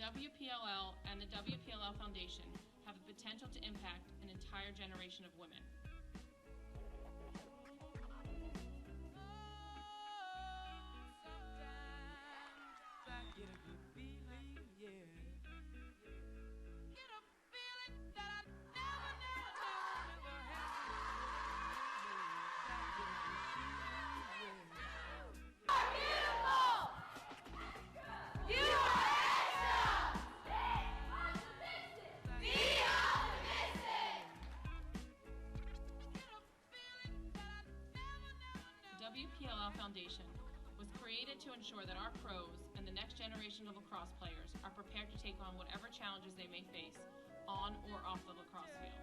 WPLL and the WPLL Foundation have the potential to impact an entire generation of women. WPLL Foundation was created to ensure that our pros and the next generation of lacrosse players are prepared to take on whatever challenges they may face on or off the lacrosse field.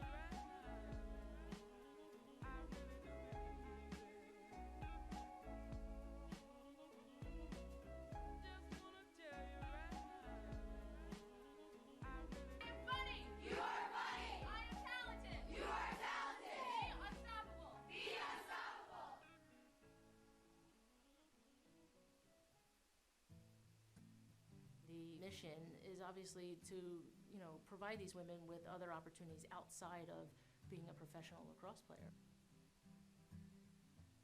The mission is obviously to, provide these women with other opportunities outside of being a professional lacrosse player.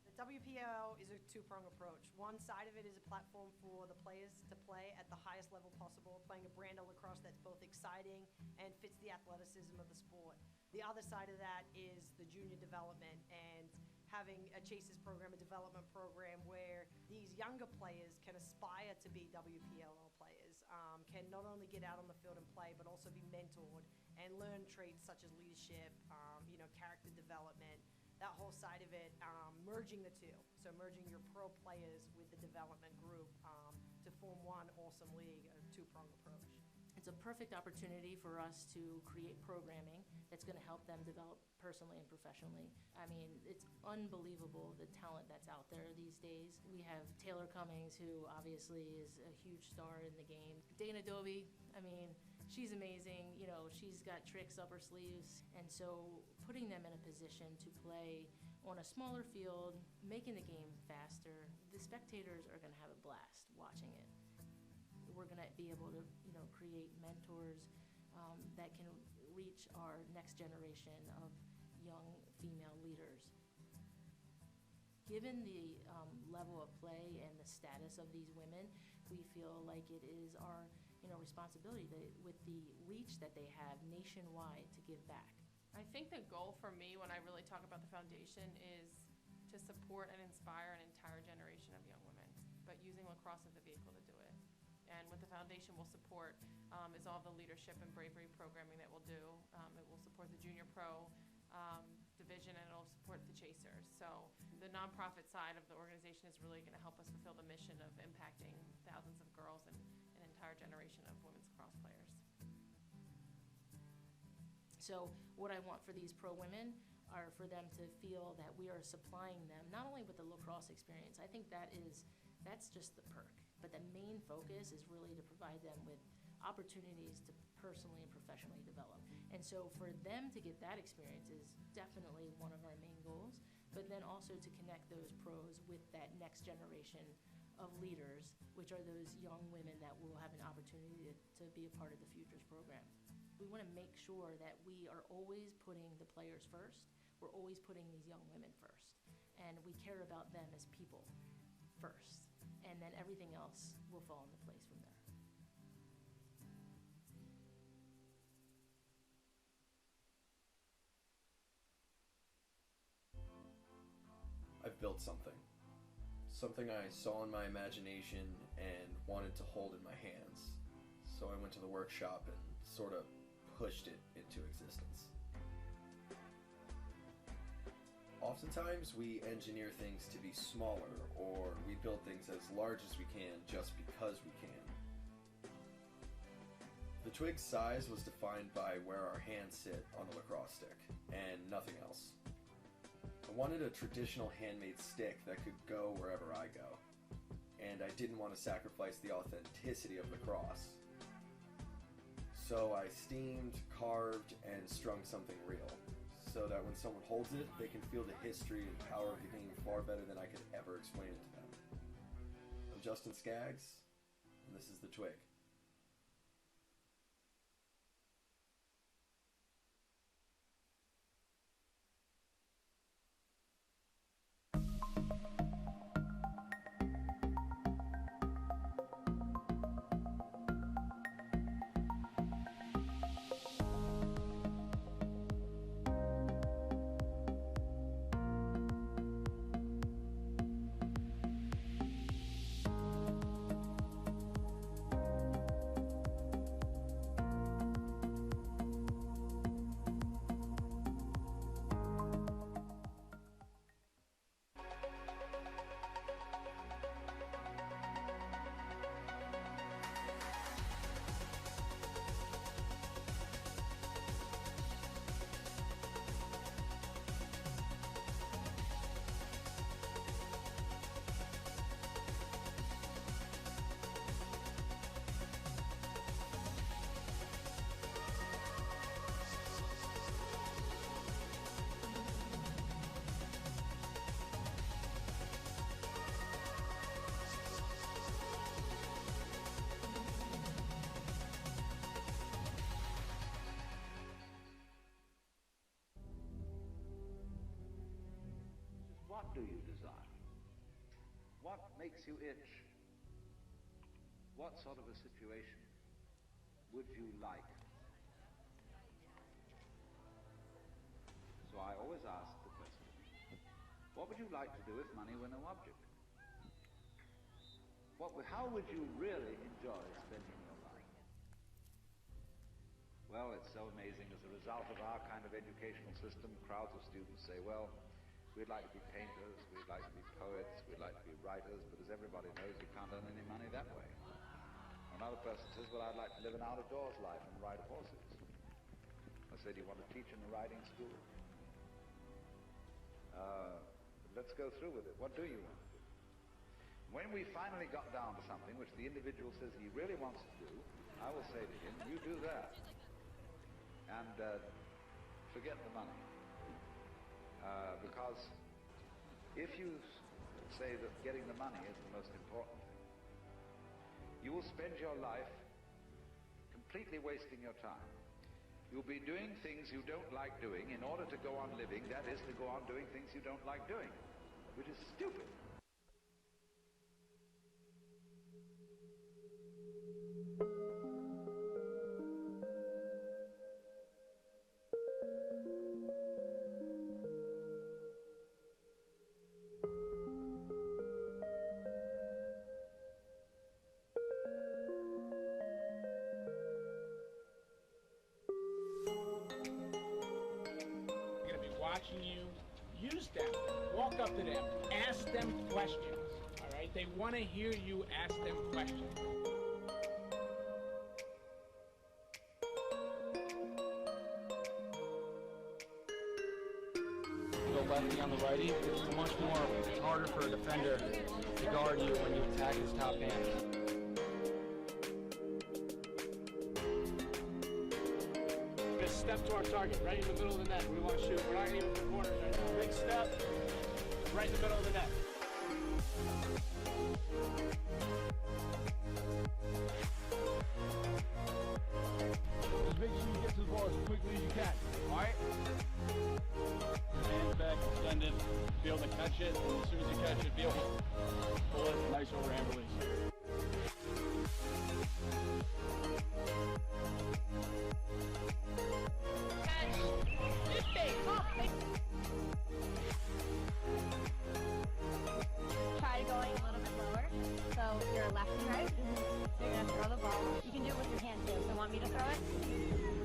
The WPLL is a two-pronged approach. One side of it is a platform for the players to play at the highest level possible, playing a brand of lacrosse that's both exciting and fits the athleticism of the sport. The other side of that is the junior development and having a Chasers program, a development program where these younger players can aspire to be WPLL players, can not only get out on the field and play, but also be mentored and learn traits such as leadership, character development, that whole side of it, merging the two. So merging your pro players with the development group to form one awesome league, a two-pronged approach. It's a perfect opportunity for us to create programming that's going to help them develop personally and professionally. I mean, it's unbelievable the talent that's out there these days. We have Taylor Cummings, who obviously is a huge star in the game. Dana Dobie, she's amazing. She's got tricks up her sleeves. And so putting them in a position to play on a smaller field, making the game faster, the spectators are going to have a blast watching it. We're going to be able to, create mentors that can reach our next generation of young female leaders. Given the level of play and the status of these women, we feel like it is our, responsibility with the reach that they have nationwide to give back. I think the goal for me when I really talk about the foundation is to support and inspire an entire generation of young women, but using lacrosse as a vehicle to do it. And what the foundation will support is all the leadership and bravery programming that we'll do. It will support the junior pro division, and it'll support the Chasers. So the nonprofit side of the organization is really going to help us fulfill the mission of impacting thousands of girls and an entire generation of women's lacrosse players. So what I want for these pro women are for them to feel that we are supplying them not only with the lacrosse experience. I think that's just the perk. But the main focus is really to provide them with opportunities to personally and professionally develop. And so for them to get that experience is definitely one of our main goals, but then also to connect those pros with that next generation of leaders, which are those young women that will have an opportunity to be a part of the Futures program. We want to make sure that we are always putting the players first. We're always putting these young women first. And we care about them as people first. And then everything else will fall into place from there. I've built something I saw in my imagination and wanted to hold in my hands. So I went to the workshop and sort of pushed it into existence. Oftentimes we engineer things to be smaller, or we build things as large as we can just because we can. The twig's size was defined by where our hands sit on the lacrosse stick, and nothing else. I wanted a traditional handmade stick that could go wherever I go, and I didn't want to sacrifice the authenticity of lacrosse. So I steamed, carved, and strung something real, so that when someone holds it, they can feel the history and power of the game far better than I could ever explain it to them. I'm Justin Skaggs, and this is The Twig. What do you desire? What makes you itch? What sort of a situation would you like? So I always ask the question, what would you like to do if money were no object? How would you really enjoy spending your life? Well, it's so amazing. As a result of our kind of educational system, crowds of students say, well, we'd like to be painters, we'd like to be poets, we'd like to be writers, but as everybody knows, you can't earn any money that way. Another person says, well, I'd like to live an out-of-doors life and ride horses. I say, do you want to teach in a riding school? Let's go through with it. What do you want to do? When we finally got down to something which the individual says he really wants to do, I will say to him, you do that. And forget the money. Because if you say that getting the money is the most important thing, you will spend your life completely wasting your time. You'll be doing things you don't like doing in order to go on living, that is, to go on doing things you don't like doing, which is stupid. Watching you, use them, walk up to them, ask them questions, all right? They want to hear you ask them questions. Go lefty on the righty, it's much harder for a defender to guard you when you attack his top hand. Step to our target, right in the middle of the net. We want to shoot. We're not aiming for corners right now. Big step, right in the middle of the net. Just make sure you get to the ball as quickly as you can. All right? Hands back, extended, be able to catch it, and as soon as you catch it, be able to pull it. Nice overhand release. Try going a little bit lower. So you're left and right. So you're gonna throw the ball. You can do it with your hand too. So want me to throw it? So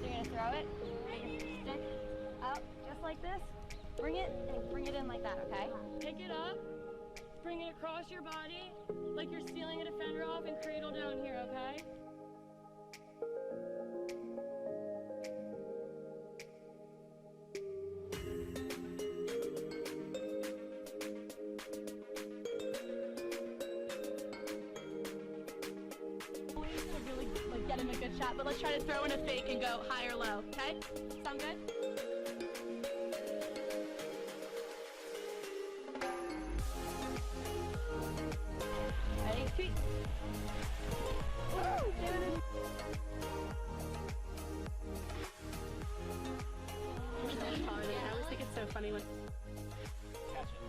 you're gonna throw it. Get your stick up just like this. Bring it and bring it in like that, okay? Pick it up, bring it across your body like you're stealing a defender off and cradle down here, okay? Get him a good shot, but let's try to throw in a fake and go high or low, okay? Sound good? Ready? Sweet. Woo! David. I always think it's so funny when... Catch it.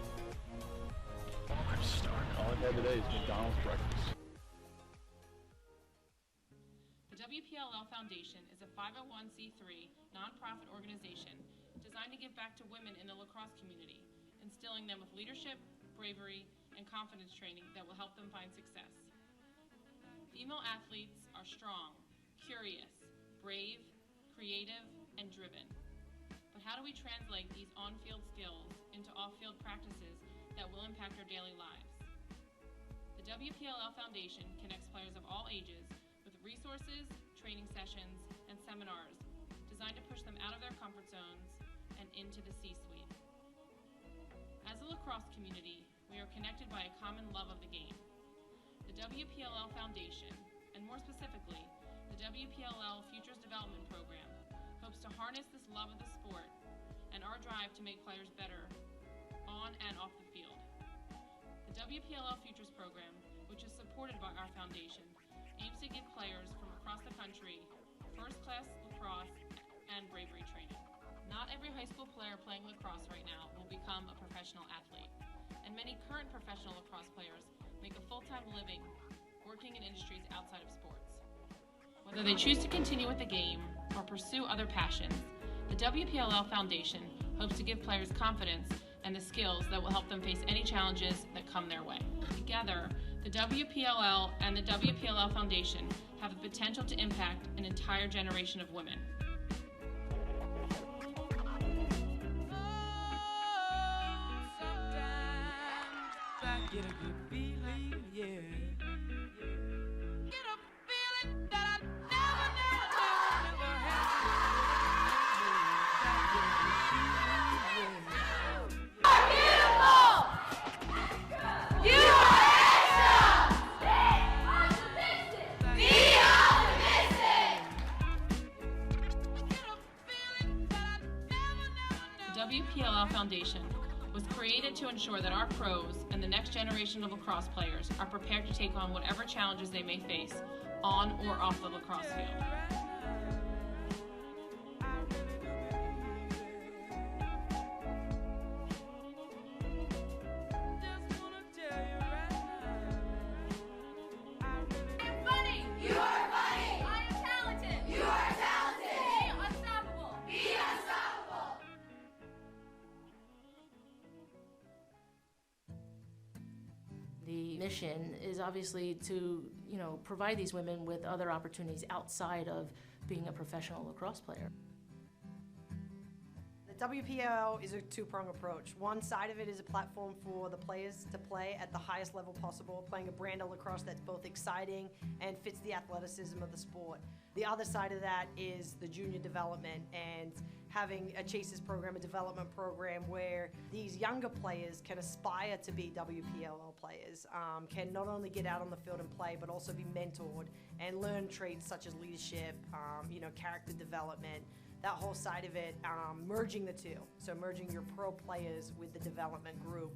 I'm starving. All I've had today is McDonald's breakfast. The WPLL Foundation is a 501c3 nonprofit organization designed to give back to women in the lacrosse community, instilling them with leadership, bravery, and confidence training that will help them find success. Female athletes are strong, curious, brave, creative, and driven. But how do we translate these on-field skills into off-field practices that will impact our daily lives? The WPLL Foundation connects players of all ages with resources, training sessions, and seminars designed to push them out of their comfort zones and into the C-suite. As a lacrosse community, we are connected by a common love of the game. The WPLL Foundation, and more specifically, the WPLL Futures Development Program, hopes to harness this love of the sport and our drive to make players better on and off the field. The WPLL Futures Program, which is supported by our foundation, aims to give players from across the country first-class lacrosse and bravery training. Not every high school player playing lacrosse right now will become a professional athlete. and many current professional lacrosse players make a full-time living working in industries outside of sports. Whether they choose to continue with the game or pursue other passions, the WPLL Foundation hopes to give players confidence and the skills that will help them face any challenges that come their way. Together, the WPLL and the WPLL Foundation have the potential to impact an entire generation of women. Get a good feeling, yeah. Get a feeling that I never had. You are beautiful! You are excellent! Be optimistic! The WPLL Foundation was created to ensure that our pros and the next generation of lacrosse players are prepared to take on whatever challenges they may face on or off the lacrosse field. You are funny! I am talented! You are talented! Be unstoppable! Be unstoppable! The mission is obviously to, provide these women with other opportunities outside of being a professional lacrosse player. The WPLL is a two-pronged approach. One side of it is a platform for the players to play at the highest level possible, playing a brand of lacrosse that's both exciting and fits the athleticism of the sport. The other side of that is the junior development and having a Chases program, a development program where these younger players can aspire to be WPLL players, can not only get out on the field and play, but also be mentored and learn traits such as leadership, character development, that whole side of it, merging the two. So merging your pro players with the development group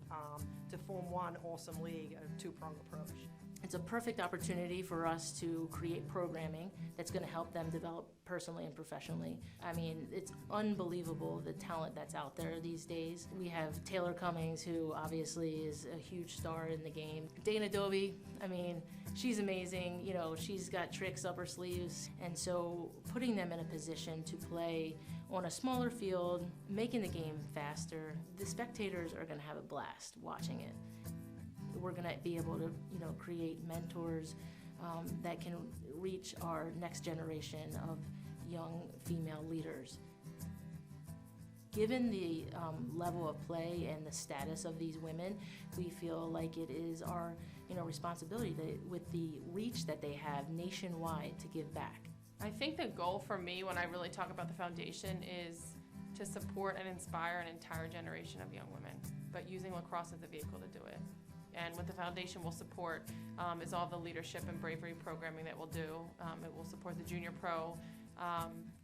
to form one awesome league, a two-pronged approach. It's a perfect opportunity for us to create programming that's going to help them develop personally and professionally. I mean, it's unbelievable the talent that's out there these days. We have Taylor Cummings, who obviously is a huge star in the game. Dana Dovey, she's amazing. She's got tricks up her sleeves. And so putting them in a position to play on a smaller field, making the game faster, the spectators are going to have a blast watching it. We're going to be able to, create mentors that can reach our next generation of young female leaders. Given the level of play and the status of these women, we feel like it is our, responsibility with the reach that they have nationwide to give back. I think the goal for me when I really talk about the foundation is to support and inspire an entire generation of young women, but using lacrosse as a vehicle to do it. And what the foundation will support is all the leadership and bravery programming that we'll do. It will support the junior pro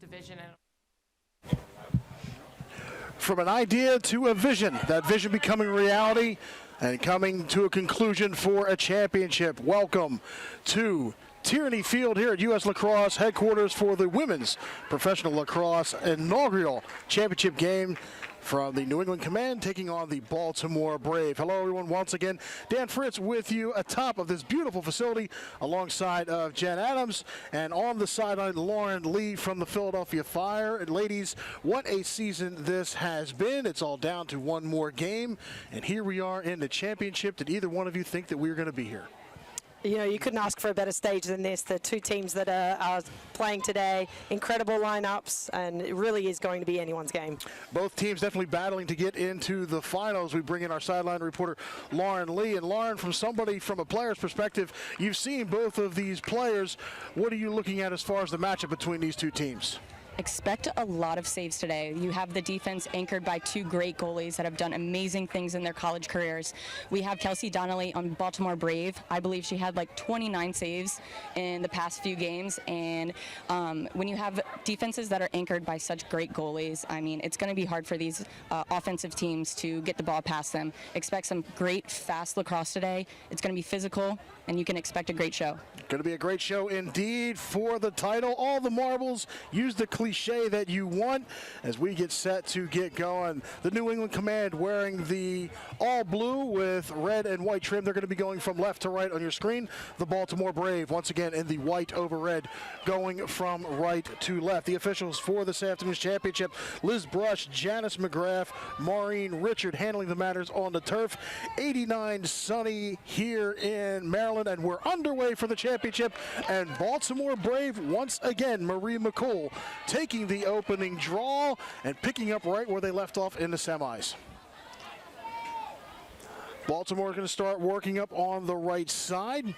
division. And from an idea to a vision, that vision becoming reality and coming to a conclusion for a championship. Welcome to Tierney Field here at U.S. Lacrosse headquarters for the Women's Professional Lacrosse inaugural championship game from the New England Command taking on the Baltimore Brave. Hello everyone, once again, Dan Fritz with you atop of this beautiful facility alongside of Jen Adams, and on the sideline Lauren Lee from the Philadelphia Fire. And ladies, what a season this has been. It's all down to one more game, and here we are in the championship. Did either one of you think that we were going to be here? You couldn't ask for a better stage than this. The two teams that are playing today, incredible lineups, and it really is going to be anyone's game. Both teams definitely battling to get into the finals. We bring in our sideline reporter, Lauren Lee. And Lauren, from a player's perspective, you've seen both of these players. What are you looking at as far as the matchup between these two teams? Expect a lot of saves today. You have the defense anchored by two great goalies that have done amazing things in their college careers. We have Kelsey Donnelly on Baltimore Brave. I believe she had like 29 saves in the past few games. And when you have defenses that are anchored by such great goalies, it's going to be hard for these offensive teams to get the ball past them. Expect some great, fast lacrosse today. It's going to be physical, and you can expect a great show. Going to be a great show indeed for the title. All the marbles. Use the cliche that you want as we get set to get going. The New England Command wearing the all blue with red and white trim. They're going to be going from left to right on your screen. The Baltimore Brave, once again, in the white over red, going from right to left. The officials for this afternoon's championship, Liz Brush, Janice McGrath, Maureen Richard handling the matters on the turf. 89 sunny here in Maryland, and we're underway for the championship. And Baltimore Brave, once again, Marie McCool taking the opening draw and picking up right where they left off in the semis. Baltimore going to start working up on the right side.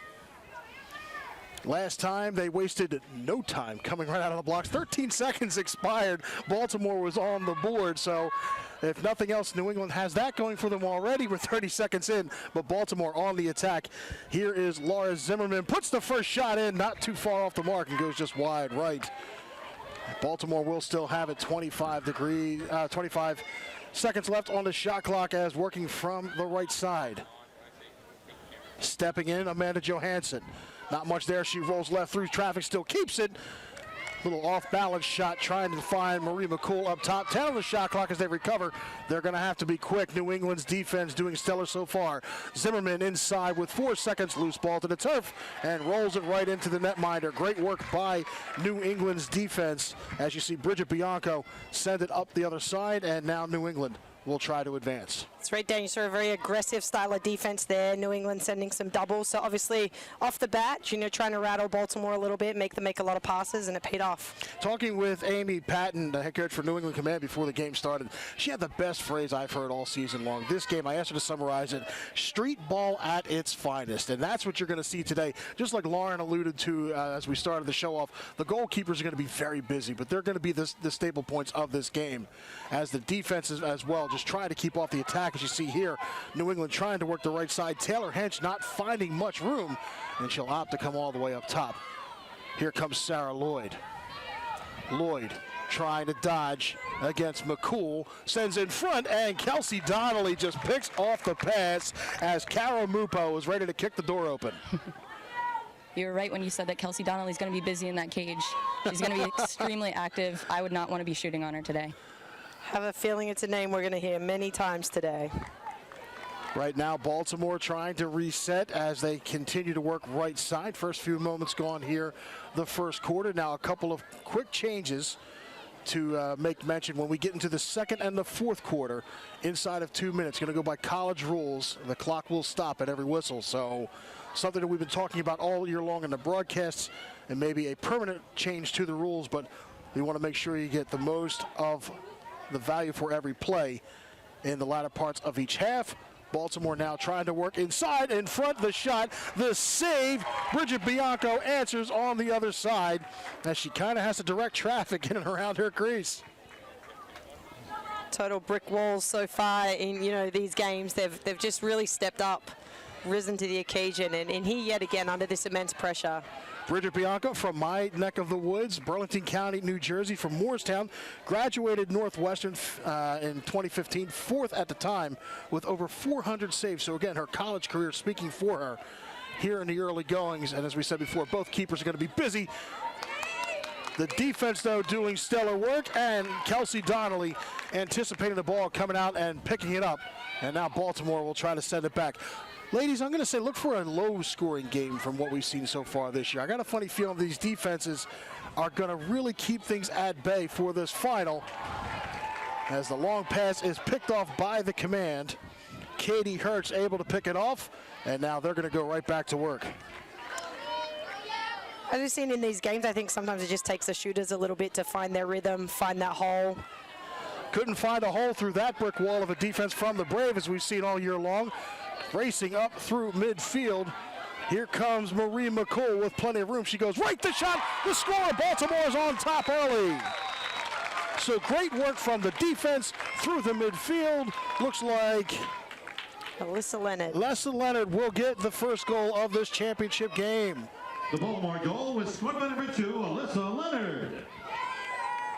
Last time they wasted no time coming right out of the blocks. 13 seconds expired. Baltimore was on the board, so if nothing else, New England has that going for them already with 30 seconds in, but Baltimore on the attack. Here is Laura Zimmerman, puts the first shot in, not too far off the mark, and goes just wide right. Baltimore will still have it. 25 seconds left on the shot clock as working from the right side. Stepping in, Amanda Johansson. Not much there. She rolls left through traffic, still keeps it. Little off-balance shot trying to find Marie McCool up top. 10 on the shot clock as they recover. They're going to have to be quick. New England's defense doing stellar so far. Zimmerman inside with 4 seconds. Loose ball to the turf and rolls it right into the netminder. Great work by New England's defense. As you see, Bridget Bianco send it up the other side, and now New England will try to advance. That's right, Dan. You saw a very aggressive style of defense there. New England sending some doubles. So obviously, off the bat, trying to rattle Baltimore a little bit, make them make a lot of passes, and it paid off. Talking with Amy Patton, the head coach for New England Command, before the game started, she had the best phrase I've heard all season long. This game, I asked her to summarize it, street ball at its finest. And that's what you're going to see today. Just like Lauren alluded to as we started the show off, the goalkeepers are going to be very busy, but they're going to be the staple points of this game, as the defenses as well just try to keep off the attack. As you see here, New England trying to work the right side. Taylor Hench not finding much room, and she'll opt to come all the way up top. Here comes Sarah Lloyd. Lloyd trying to dodge against McCool, sends in front, and Kelsey Donnelly just picks off the pass as Cara Mupo is ready to kick the door open. You were right when you said that Kelsey Donnelly's going to be busy in that cage. She's going to be extremely active. I would not want to be shooting on her today. Have a feeling it's a name we're going to hear many times today. Right now, Baltimore trying to reset as they continue to work right side. First few moments gone here, the first quarter. Now a couple of quick changes to make mention when we get into the second and the fourth quarter. Inside of 2 minutes, going to go by college rules. The clock will stop at every whistle. So something that we've been talking about all year long in the broadcasts, and maybe a permanent change to the rules, but we want to make sure you get the most of the value for every play in the latter parts of each half. Baltimore now trying to work inside, in front, the shot, the save. Bridget Bianco answers on the other side as she kind of has to direct traffic in and around her crease. Total brick walls so far in these games. They've just really stepped up, risen to the occasion, and here yet again under this immense pressure. Bridget Bianco from my neck of the woods, Burlington County, New Jersey, from Moorestown, graduated Northwestern in 2015, fourth at the time with over 400 saves. So again, her college career speaking for her here in the early goings. And as we said before, both keepers are going to be busy. The defense, though, doing stellar work, and Kelsey Donnelly anticipating the ball coming out and picking it up. And now Baltimore will try to send it back. Ladies, I'm going to say look for a low-scoring game from what we've seen so far this year. I got a funny feeling these defenses are going to really keep things at bay for this final. As the long pass is picked off by the Command. Katie Hertz able to pick it off, and now they're going to go right back to work. As we've seen in these games, I think sometimes it just takes the shooters a little bit to find their rhythm, find that hole. Couldn't find a hole through that brick wall of a defense from the Brave, as we've seen all year long. Racing up through midfield. Here comes Marie McCool with plenty of room. She goes right to shot. The score, Baltimore's on top early. So great work from the defense through the midfield. Looks like Alyssa Leonard. Alyssa Leonard will get the first goal of this championship game. The Baltimore goal was scored by number 2, Alyssa Leonard.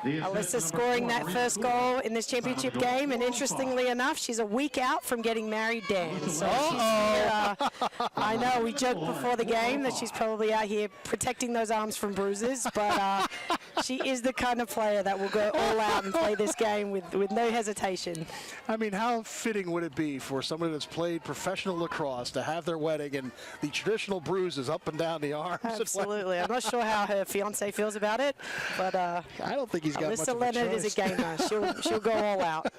Alyssa scoring that first goal in this championship game, and interestingly enough, she's a week out from getting married, Dan. So she's here, I know, we joked before the game that she's probably out here protecting those arms from bruises, but she is the kind of player that will go all out and play this game with no hesitation. I mean, how fitting would it be for somebody that's played professional lacrosse to have their wedding and the traditional bruises up and down the arms? Absolutely. I'm not sure how her fiance feels about it, but I don't think he's got much of a Alyssa Leonard choice. is a gamer. She'll go all out.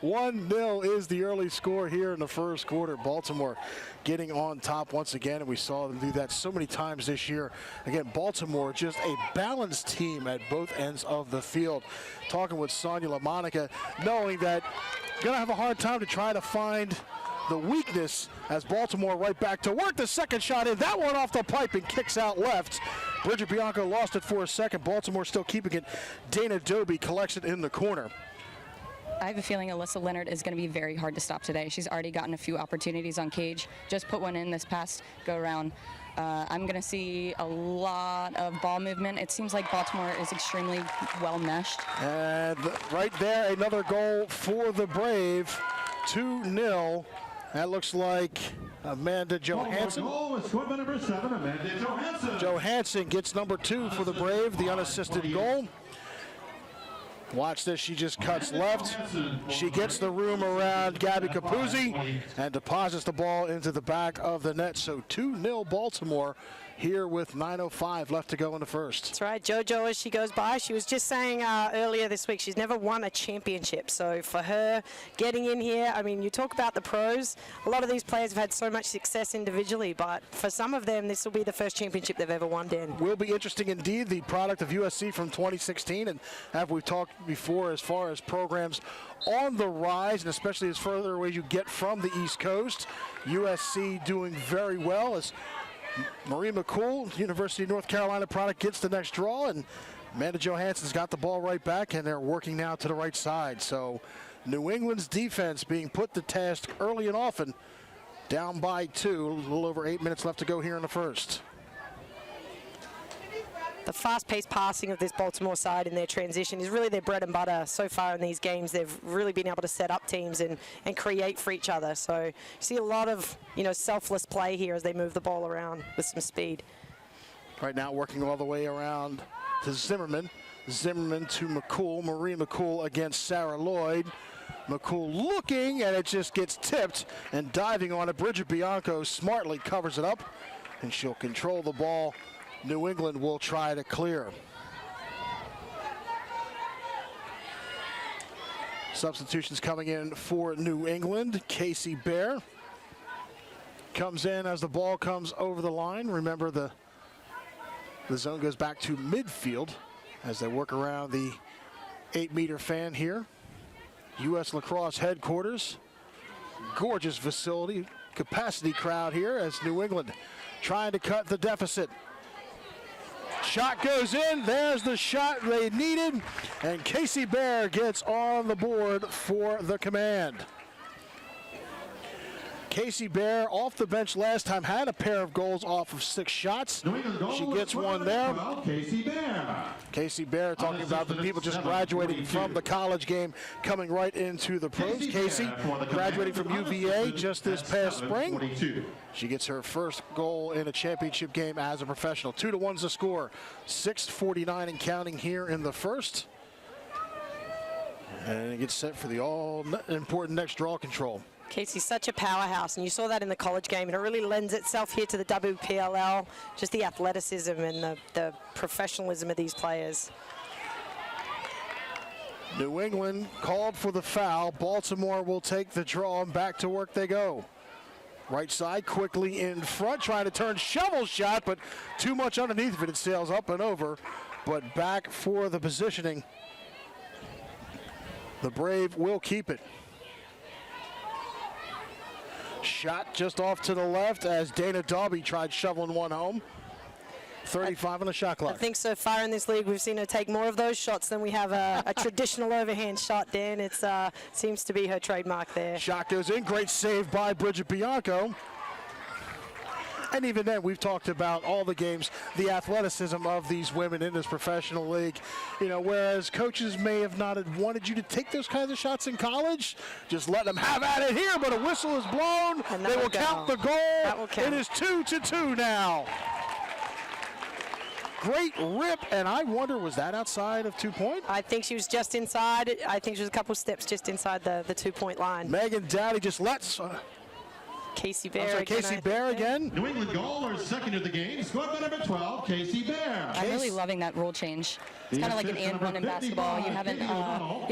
1-0 is the early score here in the first quarter. Baltimore getting on top once again, and we saw them do that so many times this year. Again, Baltimore just a balanced team at both ends of the field. Talking with Sonia LaMonica, knowing that going to have a hard time to try to find the weakness as Baltimore right back to work. The second shot in, that one off the pipe and kicks out left. Bridget Bianco lost it for a second. Baltimore still keeping it. Dana Doby collects it in the corner. I have a feeling Alyssa Leonard is going to be very hard to stop today. She's already gotten a few opportunities on cage. Just put one in this past go-around. I'm going to see a lot of ball movement. It seems like Baltimore is extremely well meshed. And right there, another goal for the Brave. 2-0. That looks like Amanda Johansson. Goal is squad number 7, Amanda Johansson. Johansson gets number 2 for the Brave, the unassisted goal. Watch this, she just cuts left. She gets the room around Gabby Capuzzi and deposits the ball into the back of the net. So 2-0 Baltimore here with 9:05 left to go in the first. That's right, JoJo, as she goes by, she was just saying earlier this week, she's never won a championship. So for her getting in here, I mean, you talk about the pros, a lot of these players have had so much success individually, but for some of them, this will be the first championship they've ever won, Dan. Will be interesting indeed, the product of USC from 2016, and have we talked before as far as programs on the rise, and especially as further away you get from the East Coast. USC doing very well as Marie McCool, University of North Carolina product, gets the next draw, and Amanda Johansson's got the ball right back, and they're working now to the right side. So New England's defense being put to task early and often, down by 2, a little over 8 minutes left to go here in the first. The fast-paced passing of this Baltimore side in their transition is really their bread and butter. So far in these games, they've really been able to set up teams and create for each other. So you see a lot of, selfless play here as they move the ball around with some speed. Right now working all the way around to Zimmerman. Zimmerman to McCool. Marie McCool against Sarah Lloyd. McCool looking, and it just gets tipped, and diving on it. Bridget Bianco smartly covers it up, and she'll control the ball. New England will try to clear. Substitutions coming in for New England. Casey Bear comes in as the ball comes over the line. Remember, the zone goes back to midfield as they work around the 8-meter fan here. U.S. Lacrosse headquarters. Gorgeous facility. Capacity crowd here as New England trying to cut the deficit. Shot goes in. There's the shot they needed. And Casey Bear gets on the board for the command. Casey Bear off the bench last time, had a pair of goals off of 6 shots. She gets one there. Casey Bear. Casey Bear talking about the people just graduating from the college game, coming right into the pros. Casey graduating from UVA just this past spring. She gets her first goal in a championship game as a professional. 2-1's the score. 6:49 and counting here in the first. And it gets set for the all-important next draw control. Casey's such a powerhouse, and you saw that in the college game, and it really lends itself here to the WPLL, just the athleticism and the professionalism of these players. New England called for the foul. Baltimore will take the draw, and back to work they go. Right side quickly in front, trying to turn shovel shot, but too much underneath of it. It sails up and over, but back for the positioning. The Brave will keep it. Shot just off to the left as Dana Doby tried shoveling one home. 35 on the shot clock. I think so far in this league we've seen her take more of those shots than we have a traditional overhand shot, Dan. It seems to be her trademark there. Shot goes in. Great save by Bridget Bianco. And even then, we've talked about all the games, the athleticism of these women in this professional league. You know, whereas coaches may have not wanted you to take those kinds of shots in college, just let them have at it here, but a whistle is blown. They will count the goal. That will count. It is 2-2 now. Great rip, and I wonder, was that outside of 2-point? I think she was just inside. I think she was a couple steps just inside the 2-point line. Megan Dowdy just lets Casey Bear. Casey Bear again. New England goal or second of the game. Squad by number 12, Casey Bear. I'm really loving that rule change. It's kind of like an and one in basketball. You haven't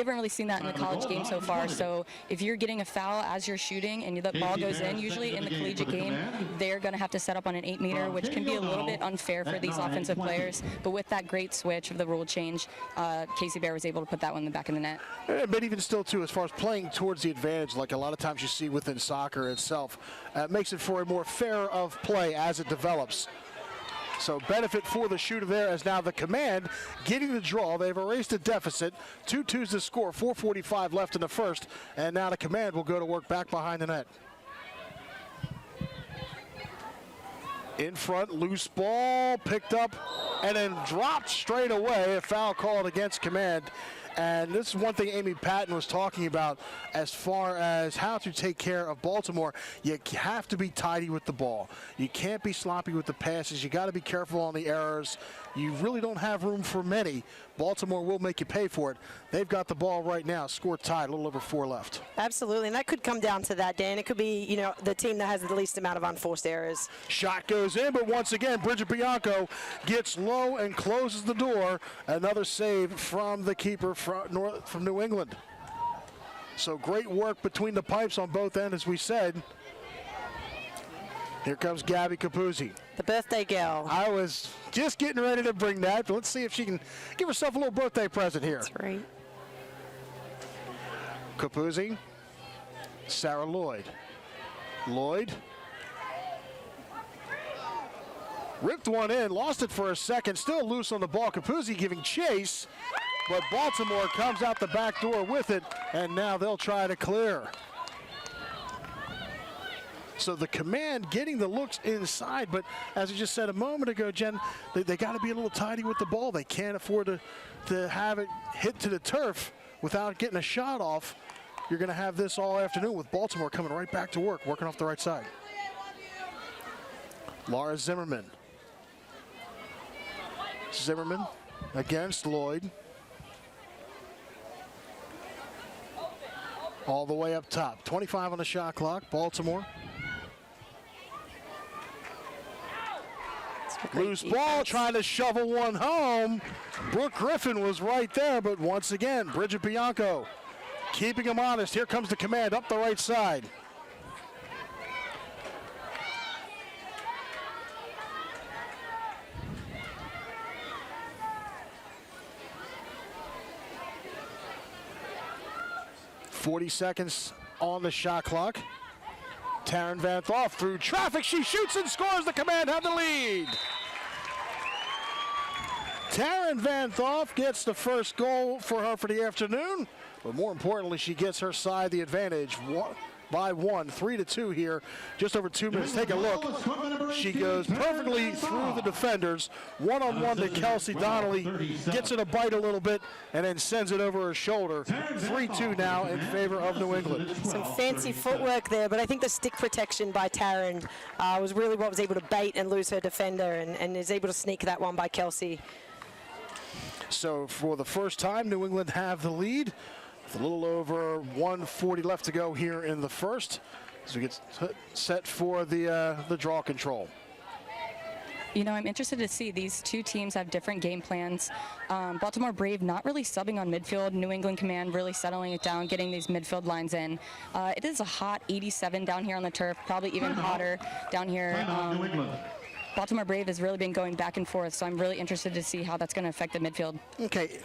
really seen that in the college game so far. So if you're getting a foul as you're shooting and the ball goes in, usually in the collegiate game, they're going to have to set up on an 8-meter, which can be a little bit unfair for these offensive players. But with that great switch of the rule change, Casey Bear was able to put that one in the back of the net. But even still, too, as far as playing towards the advantage, like a lot of times you see within soccer itself, makes it for a more fair of play as it develops. So benefit for the shooter there as now the Command getting the draw. They've erased a deficit. 2-2's the score, 4:45 left in the first. And now the Command will go to work back behind the net. In front, loose ball, picked up, and then dropped straight away. A foul called against Command. And this is one thing Amy Patton was talking about as far as how to take care of Baltimore. You have to be tidy with the ball. You can't be sloppy with the passes. You got to be careful on the errors. You really don't have room for many. Baltimore will make you pay for it. They've got the ball right now. Score tied, a little over 4 left. Absolutely, and that could come down to that, Dan. It could be, you know, the team that has the least amount of unforced errors. Shot goes in, but once again, Bridget Bianco gets low and closes the door. Another save from the keeper from New England. So great work between the pipes on both ends, as we said. Here comes Gabby Capuzzi. The birthday girl. I was just getting ready to bring that, but let's see if she can give herself a little birthday present here. That's right. Capuzzi, Sarah Lloyd. Lloyd ripped one in, lost it for a second, still loose on the ball. Capuzzi giving chase, but Baltimore comes out the back door with it, and now they'll try to clear. So the Command getting the looks inside, but as I just said a moment ago, Jen, they got to be a little tidy with the ball. They can't afford to have it hit to the turf without getting a shot off. You're going to have this all afternoon with Baltimore coming right back to work, working off the right side. Laura Zimmerman. Zimmerman against Lloyd. All the way up top. 25 on the shot clock, Baltimore. Loose ball, trying to shovel one home. Brooke Griffin was right there, but once again, Bridget Bianco keeping him honest. Here comes the Command up the right side. .40 seconds on the shot clock. Taryn Van Thoff through traffic. She shoots and scores. The Command have the lead. Taryn Van Thoff gets the first goal for her for the afternoon. But more importantly, she gets her side the advantage by 1, 3-2 here. Just over 2 minutes. Take a look. She goes perfectly through the defenders. One-on-one to Kelsey Donnelly. Gets it a bite a little bit and then sends it over her shoulder. 3-2 now in favor of New England. Some fancy footwork there, but I think the stick protection by Taryn was really what was able to bait and lose her defender and is able to sneak that one by Kelsey. So for the first time, New England have the lead. With a little over 1:40 left to go here in the first, as we get set for the draw control. You know, I'm interested to see these two teams have different game plans. Baltimore Brave not really subbing on midfield. New England Command really settling it down, getting these midfield lines in. It is a hot 87 down here on the turf, probably even hotter down here. Baltimore Brave has really been going back and forth, so I'm really interested to see how that's going to affect the midfield. Okay.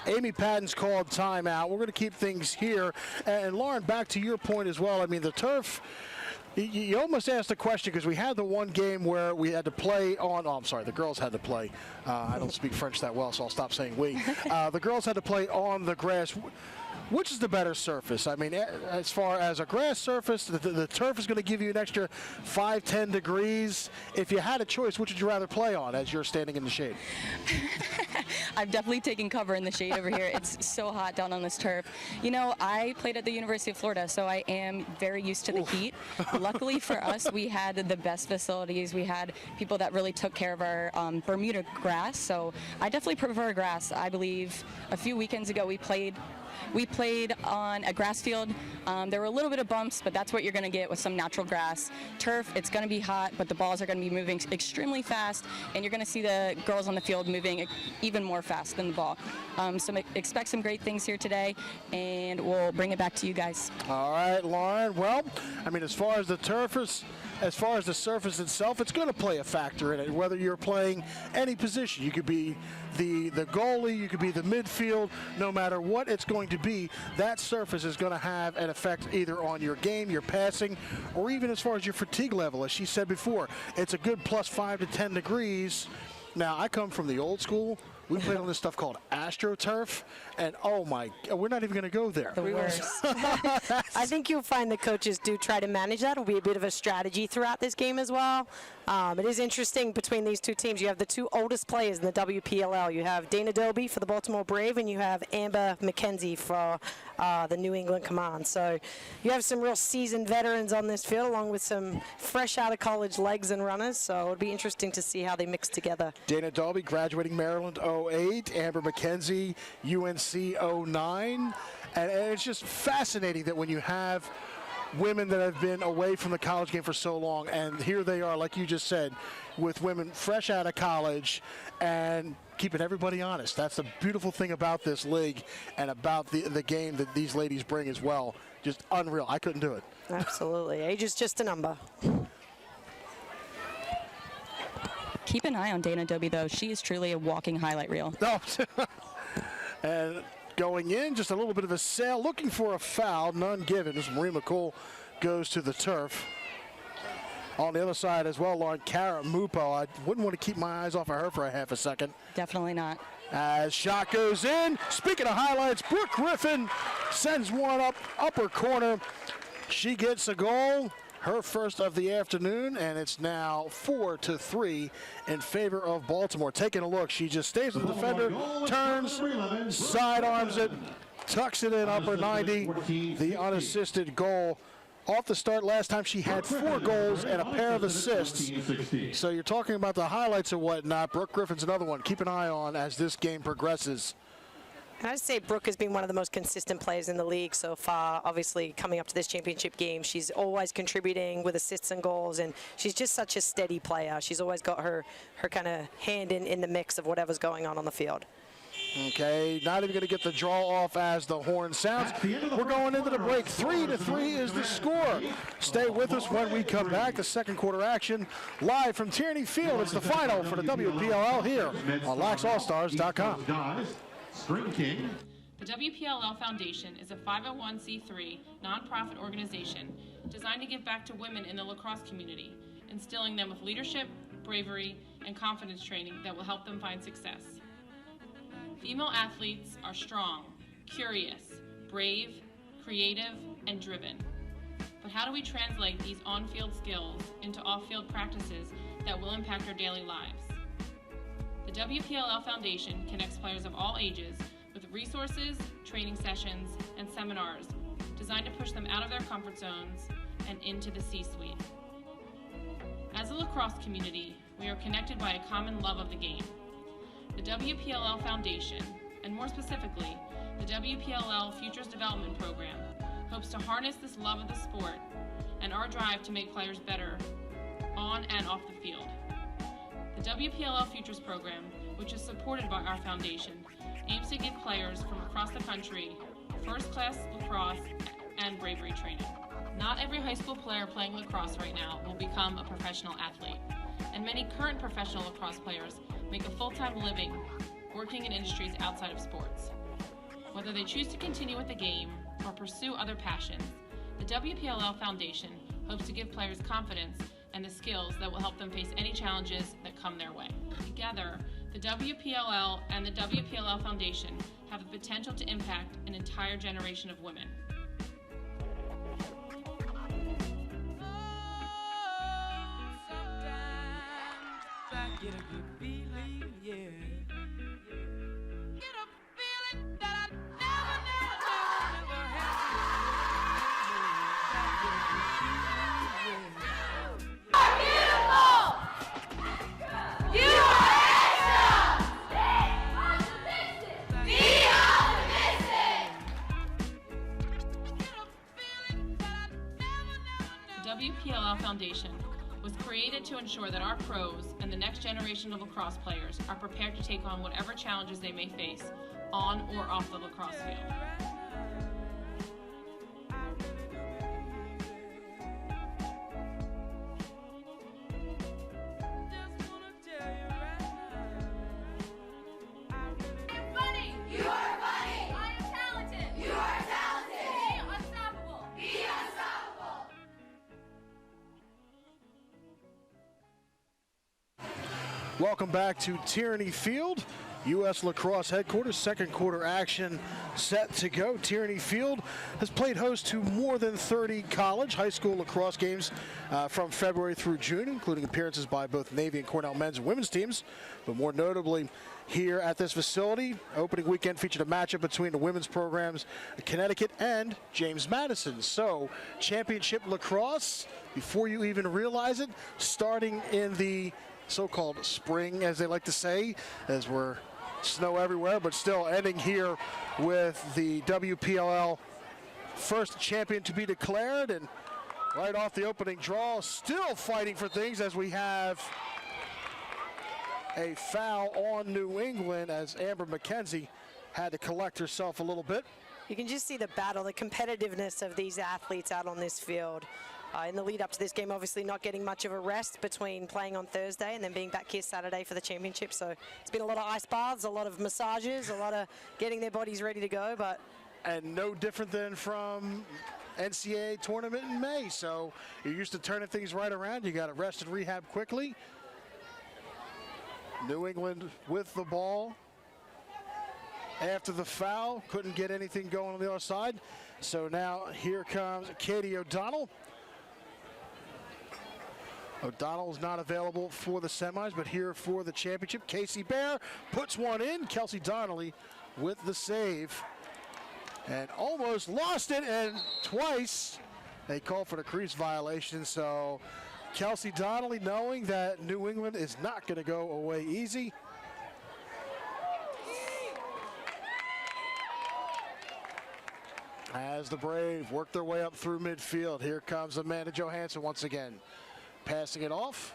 Amy Patton's called timeout. We're going to keep things here. And Lauren, back to your point as well. I mean, the turf, you almost asked the question because we had the one game where we had to play on, oh, I'm sorry, the girls had to play. I don't speak French that well, so I'll stop saying we. The girls had to play on the grass. Which is the better surface? I mean, as far as a grass surface, the turf is going to give you an extra 5-10 degrees. If you had a choice, which would you rather play on as you're standing in the shade? I've definitely taken cover in the shade over here. It's so hot down on this turf. You know, I played at the University of Florida, so I am very used to the heat. Luckily for us, we had the best facilities. We had people that really took care of our Bermuda grass, so I definitely prefer grass. I believe a few weekends ago we played on a grass field. There were a little bit of bumps, but that's what you're going to get with some natural grass. Turf, it's going to be hot, but the balls are going to be moving extremely fast, and you're going to see the girls on the field moving even more fast than the ball. So expect some great things here today, and we'll bring it back to you guys. All right, Lauren. Well, I mean, as far as the surface itself, it's going to play a factor in it, whether you're playing any position. You could be the goalie, you could be the midfield. No matter what it's going to be, that surface is going to have an effect either on your game, your passing, or even as far as your fatigue level. As she said before, it's a good plus 5 to 10 degrees. Now, I come from the old school. We played on this stuff called AstroTurf, and oh my, we're not even going to go there. The worst. I think you'll find the coaches do try to manage that. It'll be a bit of a strategy throughout this game as well. It is interesting between these two teams. You have the two oldest players in the WPLL. You have Dana Dobie for the Baltimore Brave, and you have Amber McKenzie for the New England Command. So you have some real seasoned veterans on this field, along with some fresh out of college legs and runners. So it'll be interesting to see how they mix together. Dana Dobie, graduating Maryland 08, Amber McKenzie, UNC 09. And it's just fascinating that when you have women that have been away from the college game for so long, and here they are, like you just said, with women fresh out of college and keeping everybody honest. That's the beautiful thing about this league and about the game that these ladies bring as well. Just unreal. I couldn't do it. Absolutely. Age is just a number. Keep an eye on Dana Dobie, though. She is truly a walking highlight reel. No. And going in, just a little bit of a sail, looking for a foul, none given as Marie McCool goes to the turf. On the other side as well, Lauren, Cara Mupo. I wouldn't want to keep my eyes off of her for a half a second. Definitely not. As shot goes in. Speaking of highlights, Brooke Griffin sends one up upper corner. She gets a goal, her first of the afternoon, and it's now 4-3 in favor of Baltimore. Taking a look, she just stays with the defender, turns, sidearms it, tucks it in upper 90. The unassisted goal. Off the start last time, she had 4 goals and a pair of assists. So you're talking about the highlights and whatnot. Brooke Griffin's another one. Keep an eye on as this game progresses. And I'd say Brooke has been one of the most consistent players in the league so far. Obviously, coming up to this championship game, she's always contributing with assists and goals, and she's just such a steady player. She's always got her kind of hand in the mix of whatever's going on the field. Okay, not even going to get the draw off as the horn sounds. We're going into the break. 3-3 is the score. Stay with us when we come back. The second quarter action live from Tierney Field. It's the final for the WPLL here on LaxAllStars.com. Spring King. The WPLL Foundation is a 501c3 nonprofit organization designed to give back to women in the lacrosse community, instilling them with leadership, bravery, and confidence training that will help them find success. Female athletes are strong, curious, brave, creative, and driven. But how do we translate these on-field skills into off-field practices that will impact our daily lives? The WPLL Foundation connects players of all ages with resources, training sessions, and seminars designed to push them out of their comfort zones and into the C-suite. As a lacrosse community, we are connected by a common love of the game. The WPLL Foundation, and more specifically, the WPLL Futures Development Program, hopes to harness this love of the sport and our drive to make players better on and off the field. The WPLL Futures Program, which is supported by our foundation, aims to give players from across the country first-class lacrosse and bravery training. Not every high school player playing lacrosse right now will become a professional athlete, and many current professional lacrosse players make a full-time living working in industries outside of sports. Whether they choose to continue with the game or pursue other passions, the WPLL Foundation hopes to give players confidence and the skills that will help them face any challenges that come their way. Together, the WPLL and the WPLL Foundation have the potential to impact an entire generation of women. WPLL Foundation was created to ensure that our pros and the next generation of lacrosse players are prepared to take on whatever challenges they may face on or off the lacrosse field. Welcome back to Tierney Field, U.S. Lacrosse headquarters. Second quarter action set to go. Tierney Field has played host to more than 30 college, high school lacrosse games from February through June, including appearances by both Navy and Cornell men's and women's teams. But more notably, here at this facility, opening weekend featured a matchup between the women's programs, Connecticut and James Madison. So, championship lacrosse, before you even realize it, starting in the so-called spring, as they like to say, as we're snow everywhere, but still ending here with the WPLL first champion to be declared. And right off the opening draw, still fighting for things as we have a foul on New England as Amber McKenzie had to collect herself a little bit. You can just see the battle, the competitiveness of these athletes out on this field. In the lead up to this game, obviously not getting much of a rest between playing on Thursday and then being back here Saturday for the championship. So it's been a lot of ice baths, a lot of massages, a lot of getting their bodies ready to go. And no different than from NCAA tournament in May. So you're used to turning things right around. You got to rest and rehab quickly. New England with the ball after the foul. Couldn't get anything going on the other side. So now here comes Katie O'Donnell. O'Donnell is not available for the semis, but here for the championship. Casey Bear puts one in. Kelsey Donnelly with the save. And almost lost it, and twice they call for the crease violation. So Kelsey Donnelly, knowing that New England is not going to go away easy. As the Brave work their way up through midfield, here comes Amanda Johansson once again. Passing it off.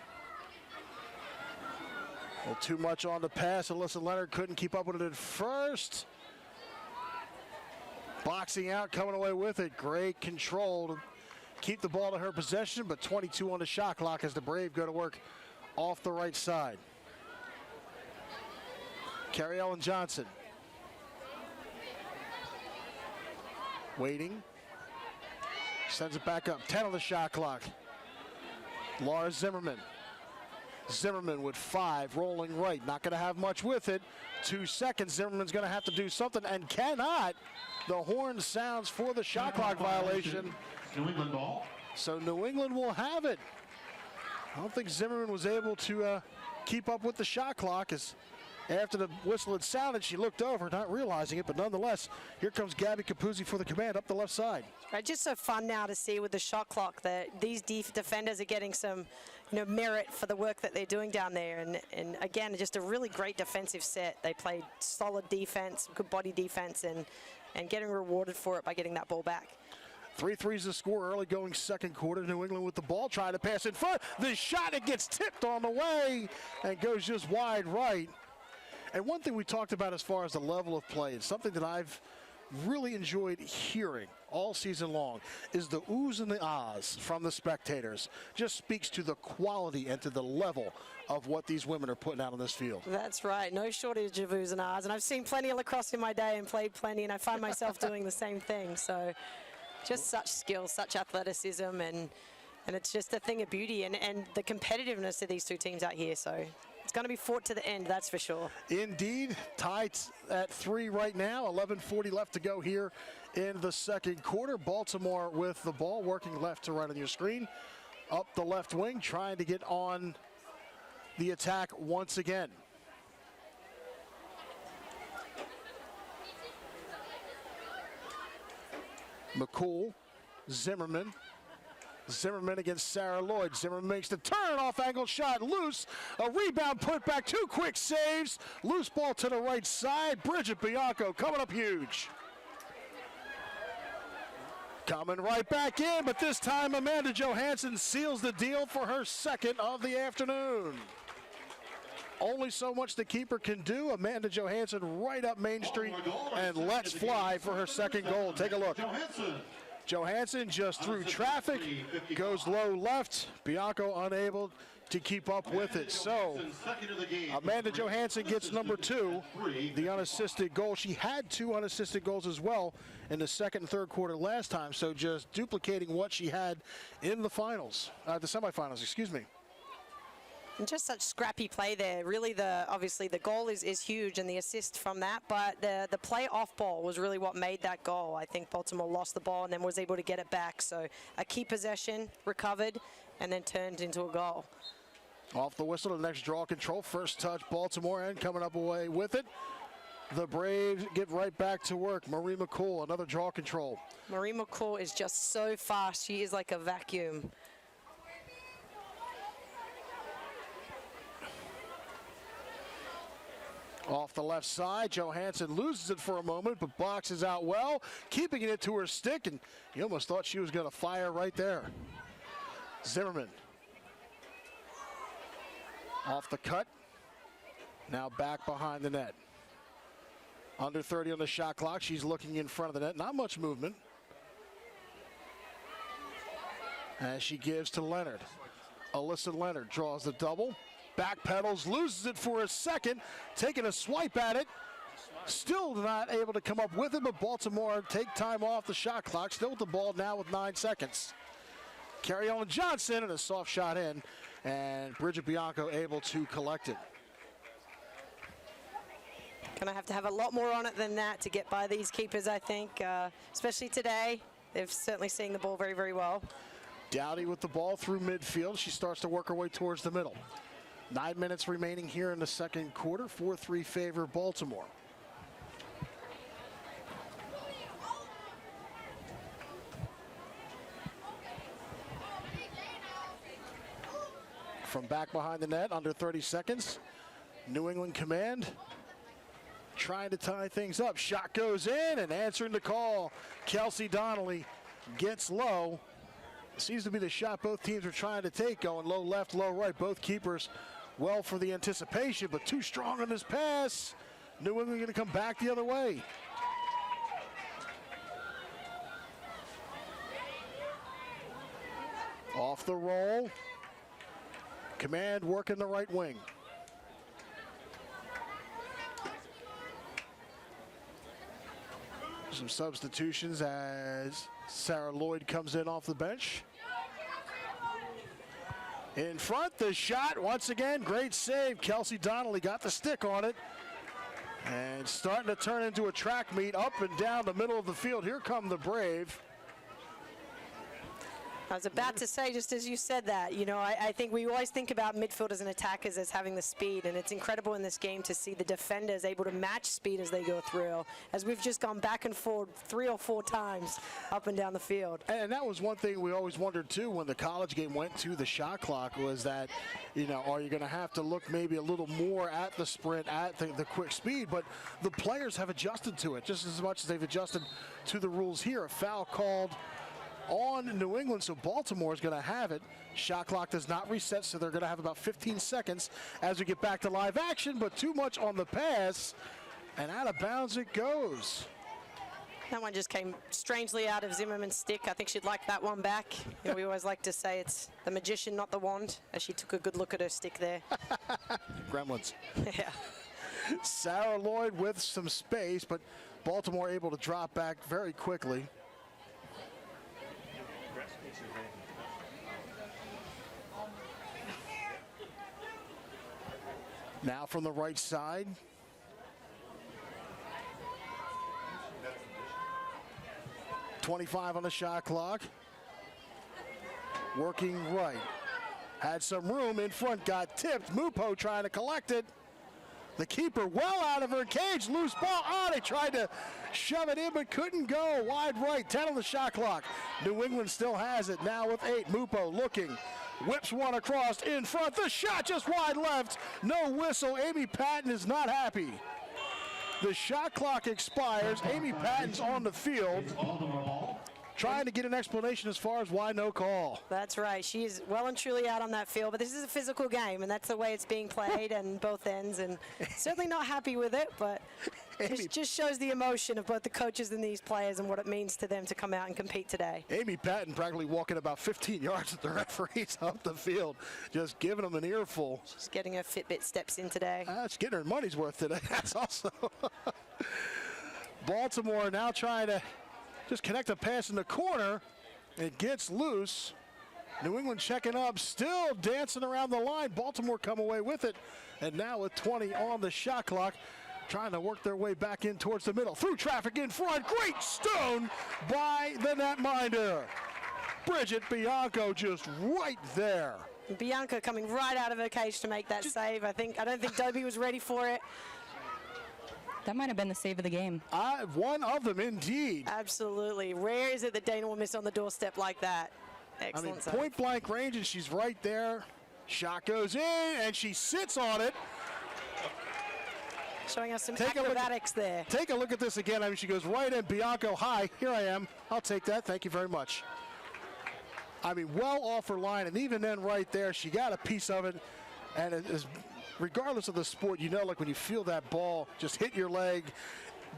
A little too much on the pass. Alyssa Leonard couldn't keep up with it at first. Boxing out, coming away with it. Great control to keep the ball to her possession, but 22 on the shot clock as the Brave go to work off the right side. Carrie Ellen Johnson. Waiting. Sends it back up. 10 on the shot clock. Laura Zimmerman. Zimmerman with 5, rolling right. Not going to have much with it. 2 seconds. Zimmerman's going to have to do something and cannot. The horn sounds for the shot clock violation. New England ball. So New England will have it. I don't think Zimmerman was able to keep up with the shot clock as after the whistle had sounded, she looked over, not realizing it, but nonetheless, here comes Gabby Capuzzi for the command up the left side. Right, just so fun now to see with the shot clock that these defenders are getting some, merit for the work that they're doing down there. And again, just a really great defensive set. They played solid defense, good body defense, and getting rewarded for it by getting that ball back. 3-3's the score early going second quarter. New England with the ball, trying to pass in front. The shot, it gets tipped on the way and goes just wide right. And one thing we talked about as far as the level of play, and something that I've really enjoyed hearing all season long, is the oohs and the ahs from the spectators. Just speaks to the quality and to the level of what these women are putting out on this field. That's right. No shortage of oohs and ahs. And I've seen plenty of lacrosse in my day and played plenty, and I find myself doing the same thing. So just such skill, such athleticism, and it's just a thing of beauty and the competitiveness of these two teams out here. So It's going to be fought to the end, that's for sure. Indeed, tied at 3 right now. 11:40 left to go here in the second quarter. Baltimore with the ball, working left to right on your screen. Up the left wing, trying to get on the attack once again. McCool, Zimmerman. Zimmerman against Sarah Lloyd. Zimmerman makes the turn, off angle shot, loose. A rebound put back, 2 quick saves. Loose ball to the right side. Bridget Bianco coming up huge. Coming right back in, but this time Amanda Johansson seals the deal for her second of the afternoon. Only so much the keeper can do. Amanda Johansson right up Main Street and lets fly for her second goal. Take a look. Johansson just through traffic, goes low left. Bianco unable to keep up with it. So Amanda Johansson gets number 2, the unassisted goal. She had 2 unassisted goals as well in the second and third quarter last time. So just duplicating what she had in the finals, the semifinals, excuse me. And just such scrappy play there. Really, obviously the goal is huge and the assist from that, but the play off ball was really what made that goal. I think Baltimore lost the ball and then was able to get it back. So a key possession, recovered, and then turned into a goal. Off the whistle, the next draw control. First touch, Baltimore, and coming up away with it. The Braves get right back to work. Marie McCool, another draw control. Marie McCool is just so fast. She is like a vacuum. Off the left side, Johansson loses it for a moment, but boxes out well, keeping it to her stick, and you almost thought she was going to fire right there. Zimmerman. Off the cut. Now back behind the net. Under 30 on the shot clock. She's looking in front of the net. Not much movement. As she gives to Leonard. Alyssa Leonard draws the double. Back pedals, loses it for a second, taking a swipe at it. Still not able to come up with it, but Baltimore take time off the shot clock. Still with the ball now with 9 seconds. Carrie Ellen Johnson and a soft shot in, and Bridget Bianco able to collect it. Gonna have to have a lot more on it than that to get by these keepers, I think, especially today. They're certainly seeing the ball very, very well. Dowdy with the ball through midfield. She starts to work her way towards the middle. 9 minutes remaining here in the second quarter. 4-3 favor Baltimore. From back behind the net, under 30 seconds. New England command trying to tie things up. Shot goes in, and answering the call, Kelsey Donnelly gets low. Seems to be the shot both teams are trying to take, going low left, low right. Both keepers well for the anticipation, but too strong on this pass. New England going to come back the other way. Off the roll. Command working the right wing. Some substitutions as Sarah Lloyd comes in off the bench. In front, the shot, once again, great save. Kelsey Donnelly got the stick on it. And starting to turn into a track meet up and down the middle of the field. Here come the Brave. I was about to say, just as you said that, you know, I think we always think about midfielders and attackers as having the speed, and it's incredible in this game to see the defenders able to match speed as they go through, as we've just gone back and forth 3 or 4 times up and down the field. And that was one thing we always wondered, too, when the college game went to the shot clock, was that, you know, are you going to have to look maybe a little more at the sprint, at the quick speed? But the players have adjusted to it just as much as they've adjusted to the rules here. A foul called on New England, so Baltimore is going to have it. Shot clock does not reset, so they're going to have about 15 seconds as we get back to live action, but too much on the pass, and out of bounds it goes. That one just came strangely out of Zimmerman's stick. I think she'd like that one back. You know, we always like to say it's the magician, not the wand, as she took a good look at her stick there. Gremlins. Yeah. Sarah Lloyd with some space, but Baltimore able to drop back very quickly. Now from the right side. .25 on the shot clock. Working right. Had some room in front, got tipped. Mupo trying to collect it. The keeper well out of her cage. Loose ball. Oh, they tried to shove it in, but couldn't go. Wide right, 10 on the shot clock. New England still has it. Now with 8. Mupo looking. Whips one across in front. The shot just wide left. No whistle. Amy Patton is not happy. The shot clock expires. Amy Patton's on the field, trying to get an explanation as far as why no call. That's right. She is well and truly out on that field, but this is a physical game, and that's the way it's being played on both ends, and certainly not happy with it, but it just shows the emotion of both the coaches and these players and what it means to them to come out and compete today. Amy Patton practically walking about 15 yards at the referees up the field, just giving them an earful. She's getting her Fitbit steps in today. She's getting her money's worth today. That's also. Baltimore now trying to just connect a pass in the corner. It gets loose. New England checking up, still dancing around the line. Baltimore come away with it. And now with 20 on the shot clock, trying to work their way back in towards the middle. Through traffic in front. Great stone by the netminder. Bridget Bianco just right there. Bianca coming right out of her cage to make that save. I don't think Dobie was ready for it. That might have been the save of the game. One of them, indeed. Absolutely. Rare is it that Dana will miss on the doorstep like that. Excellent save. Point blank range, and she's right there. Shot goes in, and she sits on it. Showing us some acrobatics there. Take a look at this again. I mean, she goes right in. Bianco, hi, here I am. I'll take that. Thank you very much. I mean, well off her line, and even then right there, she got a piece of it. And it is, regardless of the sport, you know, like when you feel that ball just hit your leg,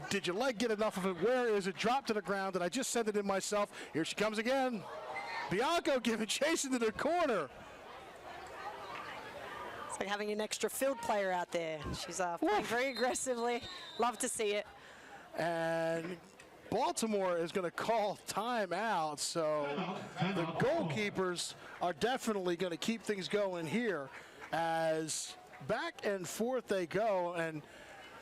did your leg get enough of it? Where is it? Dropped to the ground. Did I just send it in myself? Here she comes again. Bianco giving chase into the corner. It's like having an extra field player out there. She's playing very aggressively. Love to see it. And Baltimore is going to call timeout, so the goalkeepers are definitely going to keep things going here as back and forth they go. And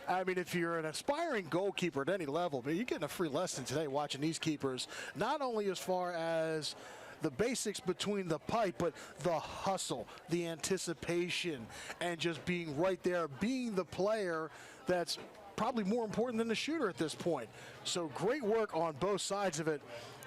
I mean, if you're an aspiring goalkeeper at any level, you're getting a free lesson today watching these keepers, not only as far as the basics between the pipe, but the hustle, the anticipation, and just being right there, being the player that's probably more important than the shooter at this point. So great work on both sides of it.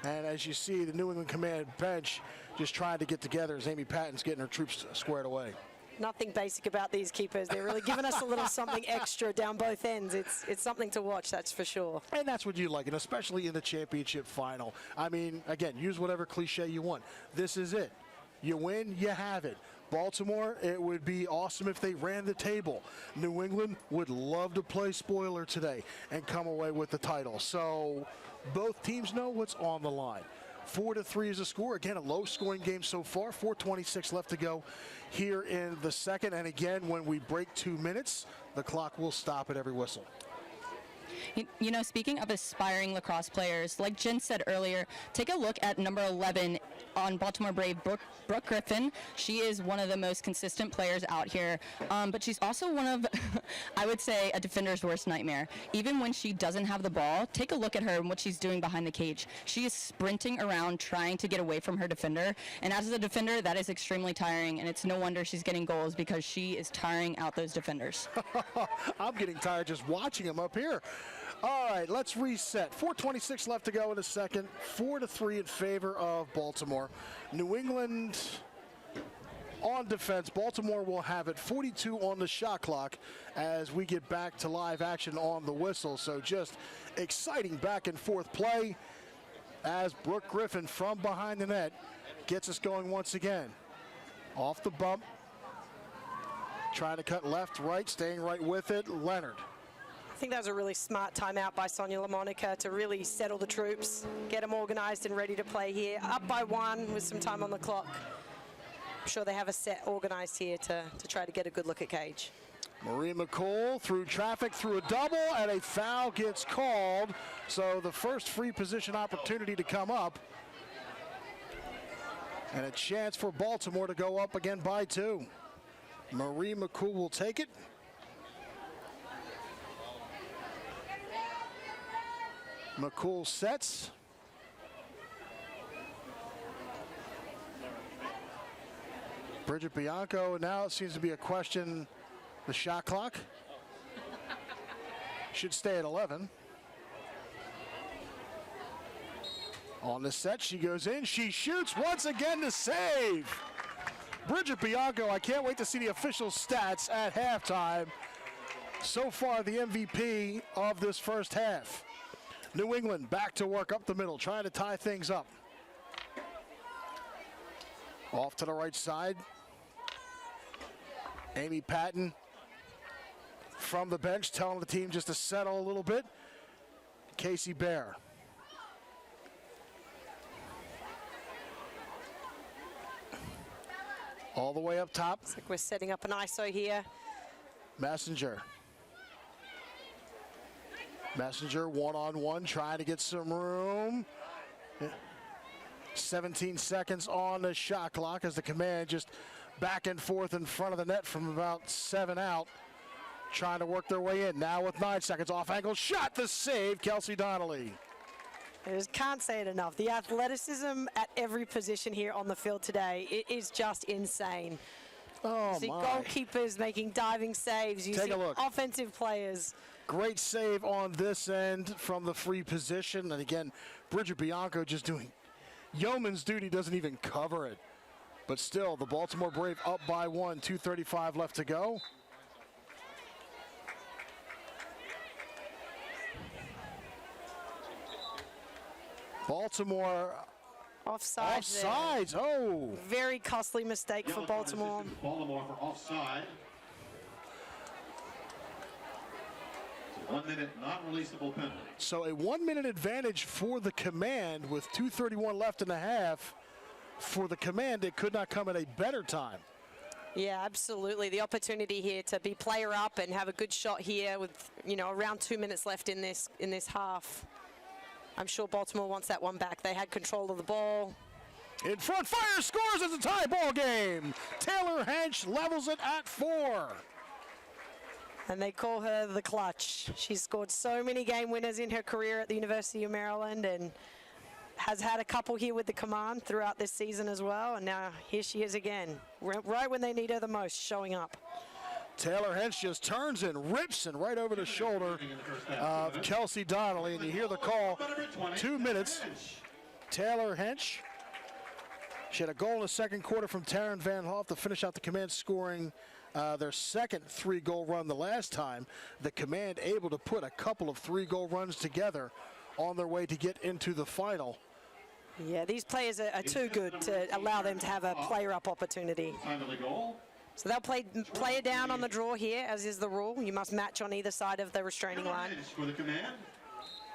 And as you see, the New England Command bench just trying to get together as Amy Patton's getting her troops squared away. Nothing basic about these keepers. They're really giving us a little something extra down both ends. It's something to watch, that's for sure. And that's what you like, and especially in the championship final. I mean, again, use whatever cliche you want. This is it. You win, you have it. Baltimore, it would be awesome if they ran the table. New England would love to play spoiler today and come away with the title. So both teams know what's on the line. 4-3 is the score. Again, a low-scoring game so far. 4:26 left to go here in the second. And again, when we break 2 minutes, the clock will stop at every whistle. You know, speaking of aspiring lacrosse players, like Jen said earlier, take a look at number 11 on Baltimore Brave, Brooke Griffin. She is one of the most consistent players out here, but she's also one of, I would say, a defender's worst nightmare. Even when she doesn't have the ball, take a look at her and what she's doing behind the cage. She is sprinting around trying to get away from her defender, and as a defender, that is extremely tiring, and it's no wonder she's getting goals because she is tiring out those defenders. I'm getting tired just watching them up here. All right, let's reset. 4:26 left to go in the second. 4-3 in favor of Baltimore. New England on defense. Baltimore will have it. 42 on the shot clock as we get back to live action on the whistle. So just exciting back and forth play as Brooke Griffin from behind the net gets us going once again. Off the bump. Trying to cut left, right, staying right with it. Leonard. I think that was a really smart timeout by Sonia LaMonica to really settle the troops, get them organized and ready to play here. Up by 1 with some time on the clock. I'm sure they have a set organized here to try to get a good look at cage. Marie McCool through traffic, through a double, and a foul gets called. So the first free position opportunity to come up. And a chance for Baltimore to go up again by 2. Marie McCool will take it. McCool sets. Bridget Bianco, now it seems to be a question, the shot clock. Should stay at 11. On the set, she goes in, she shoots once again to save. Bridget Bianco, I can't wait to see the official stats at halftime. So far, the MVP of this first half. New England back to work up the middle, trying to tie things up. Off to the right side. Amy Patton from the bench telling the team just to settle a little bit. Casey Bear. All the way up top. Looks like we're setting up an ISO here. Messenger. Messenger one-on-one, trying to get some room. 17 seconds on the shot clock as the command just back and forth in front of the net from about 7 out. Trying to work their way in. Now with 9 seconds off angle. Shot the save, Kelsey Donnelly. I just can't say it enough. The athleticism at every position here on the field today, it is just insane. Oh, you see my. goalkeepers making diving saves. You Take see a look. offensive players. Great save on this end from the free position. And again, Bridget Bianco just doing yeoman's duty, doesn't even cover it. But still, the Baltimore Brave up by 1, 2:35 left to go. Baltimore Offsides. offsides. Oh. Very costly mistake for Baltimore. Baltimore for offside. 1 minute non-releasable penalty. So a 1 minute advantage for the command with 2:31 left in the half. For the command, it could not come at a better time. Yeah, absolutely. The opportunity here to be player up and have a good shot here with, around 2 minutes left in this half. I'm sure Baltimore wants that one back. They had control of the ball. In front, fire, scores. It's a tie ball game. Taylor Hench levels it at 4. And they call her the clutch. She's scored so many game winners in her career at the University of Maryland and has had a couple here with the command throughout this season as well. And now here she is again, right when they need her the most, showing up. Taylor Hench just turns and rips and right over the shoulder of Kelsey Donnelly. And you hear the call, 2 minutes. Taylor Hench. She had a goal in the second quarter from Taryn Van Hoff to finish out the command, scoring their second 3-goal run the last time. The command able to put a couple of 3-goal runs together on their way to get into the final. Yeah, these players are too good to allow them to have a player-up opportunity. So they'll play it down on the draw here, as is the rule. You must match on either side of the restraining line.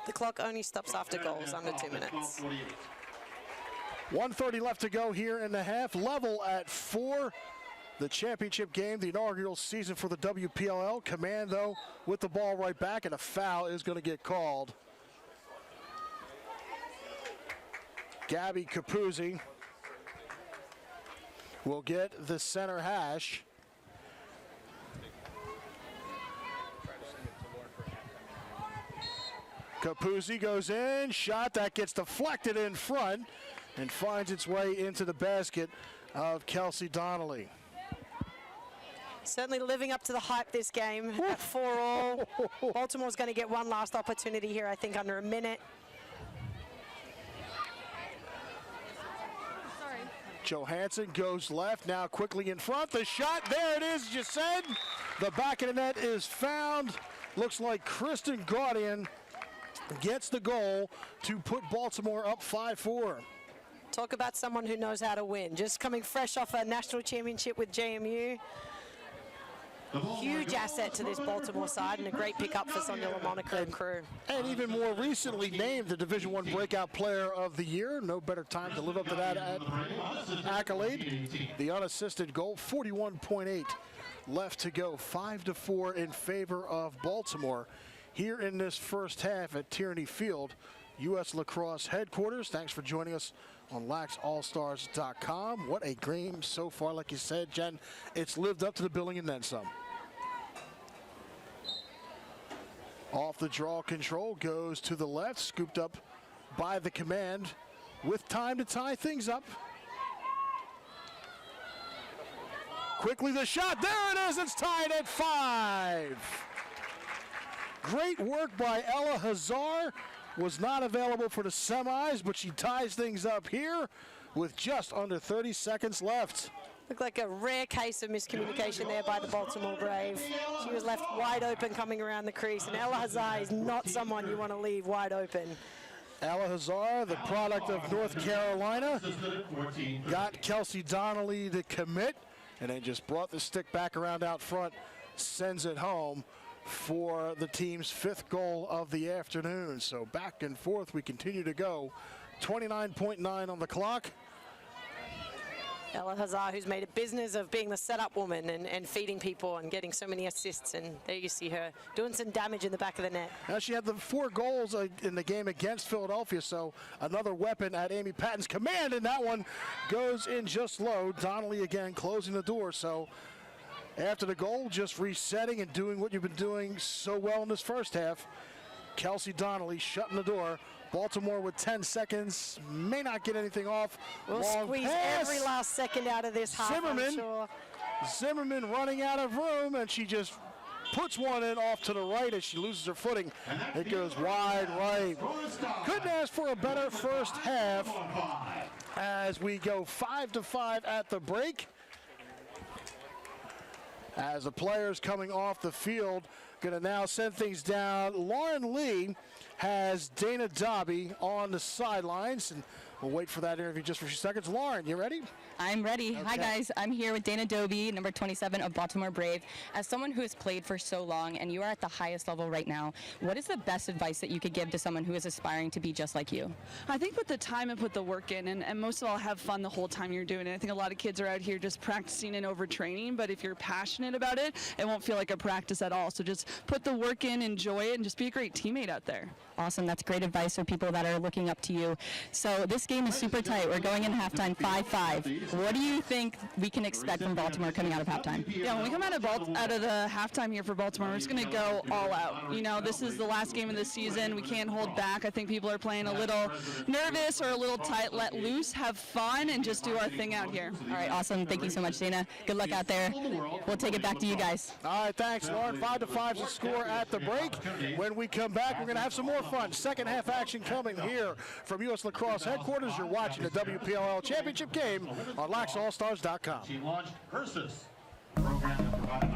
The clock only stops after goals under 2 minutes. 1:30 left to go here in the half. Level at 4. The championship game, the inaugural season for the WPLL. Command, though, with the ball right back, and a foul is going to get called. Gabby Capuzzi will get the center hash. Capuzzi goes in, shot that gets deflected in front and finds its way into the basket of Kelsey Donnelly. Certainly living up to the hype this game at 4-all. Baltimore's going to get one last opportunity here, I think, under a minute. Johansson goes left, now quickly in front. The shot, there it is, you said. The back of the net is found. Looks like Kristen Gaudian gets the goal to put Baltimore up 5-4. Talk about someone who knows how to win. Just coming fresh off a national championship with JMU. Huge asset to this Baltimore side and a great pickup for Sonia LaMonica and crew. And even more recently named the Division I Breakout Player of the Year. No better time to live up to that accolade. The unassisted goal, 41.8 left to go. 5-4 in favor of Baltimore here in this first half at Tierney Field, U.S. Lacrosse headquarters. Thanks for joining us on laxallstars.com. What a game so far, like you said, Jen. It's lived up to the billing and then some. Off the draw control, goes to the left, scooped up by the command with time to tie things up. Quickly the shot, there it is, it's tied at 5. Great work by Ella Hazar. Was not available for the semis, but she ties things up here with just under 30 seconds left. Looked like a rare case of miscommunication there by the Baltimore Brave. She was left wide open coming around the crease, and Ella Hazar is not someone you want to leave wide open. Ella Hazar, the product of North Carolina, got Kelsey Donnelly to commit, and then just brought the stick back around out front, sends it home for the team's 5th goal of the afternoon. So back and forth we continue to go. 29.9 on the clock. Ella Hazar, who's made a business of being the setup woman and feeding people and getting so many assists, and there you see her doing some damage in the back of the net. Now she had the 4 goals in the game against Philadelphia, so another weapon at Amy Patton's command, and that one goes in just low. Donnelly again closing the door, so after the goal, just resetting and doing what you've been doing so well in this first half. Kelsey Donnelly shutting the door. Baltimore with 10 seconds, may not get anything off. We'll Long squeeze pass. every last second out of this half, I'm sure. Zimmerman running out of room, and she just puts one in off to the right as she loses her footing. It goes wide right. Couldn't ask for a better first half as we go 5-5 at the break. As the players coming off the field, going to now send things down. Lauren Lee has Dana Dobby on the sidelines, and we'll wait for that interview just for a few seconds. Lauren, you ready? I'm ready. Okay. Hi, guys. I'm here with Dana Dobie, number 27 of Baltimore Brave. As someone who has played for so long, and you are at the highest level right now, what is the best advice that you could give to someone who is aspiring to be just like you? I think put the time and put the work in, and most of all, have fun the whole time you're doing it. I think a lot of kids are out here just practicing and overtraining, but if you're passionate about it, it won't feel like a practice at all. So just put the work in, enjoy it, and just be a great teammate out there. Awesome. That's great advice for people that are looking up to you. So this game is super tight. We're going in halftime 5-5. What do you think we can expect from Baltimore coming out of halftime? Yeah, when we come out of the halftime here for Baltimore, we're just going to go all out. You know, this is the last game of the season. We can't hold back. I think people are playing a little nervous or a little tight. Let loose, have fun, and just do our thing out here. All right, awesome. Thank you so much, Dana. Good luck out there. We'll take it back to you guys. All right, thanks, Lauren. 5-5 is the score at the break. When we come back, we're going to have some more fun. Second half action coming here from U.S. Lacrosse headquarters. You're watching the WPLL championship game on LaxAllStars.com. She launched Ursus, a program that provided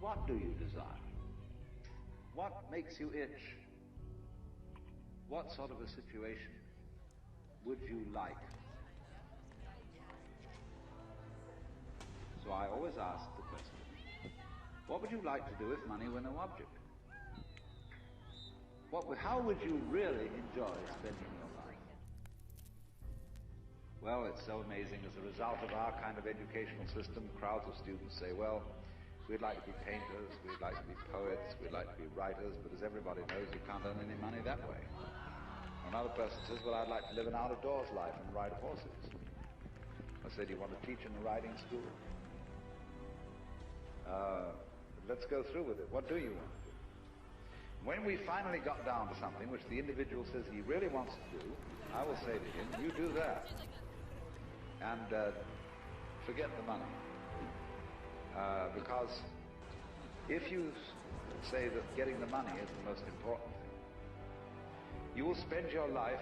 What do you desire? What makes you itch? What sort of a situation would you like? So I always ask the question, what would you like to do if money were no object? How would you really enjoy spending your life? Well, it's so amazing. As a result of our kind of educational system, crowds of students say, well, we'd like to be painters, we'd like to be poets, we'd like to be writers, but as everybody knows, you can't earn any money that way. Another person says, well, I'd like to live an out-of-doors life and ride horses. I said, do you want to teach in a riding school? Let's go through with it. What do you want to do? When we finally got down to something which the individual says he really wants to do, I will say to him, you do that. And forget the money. Because if you say that getting the money is the most important thing, you will spend your life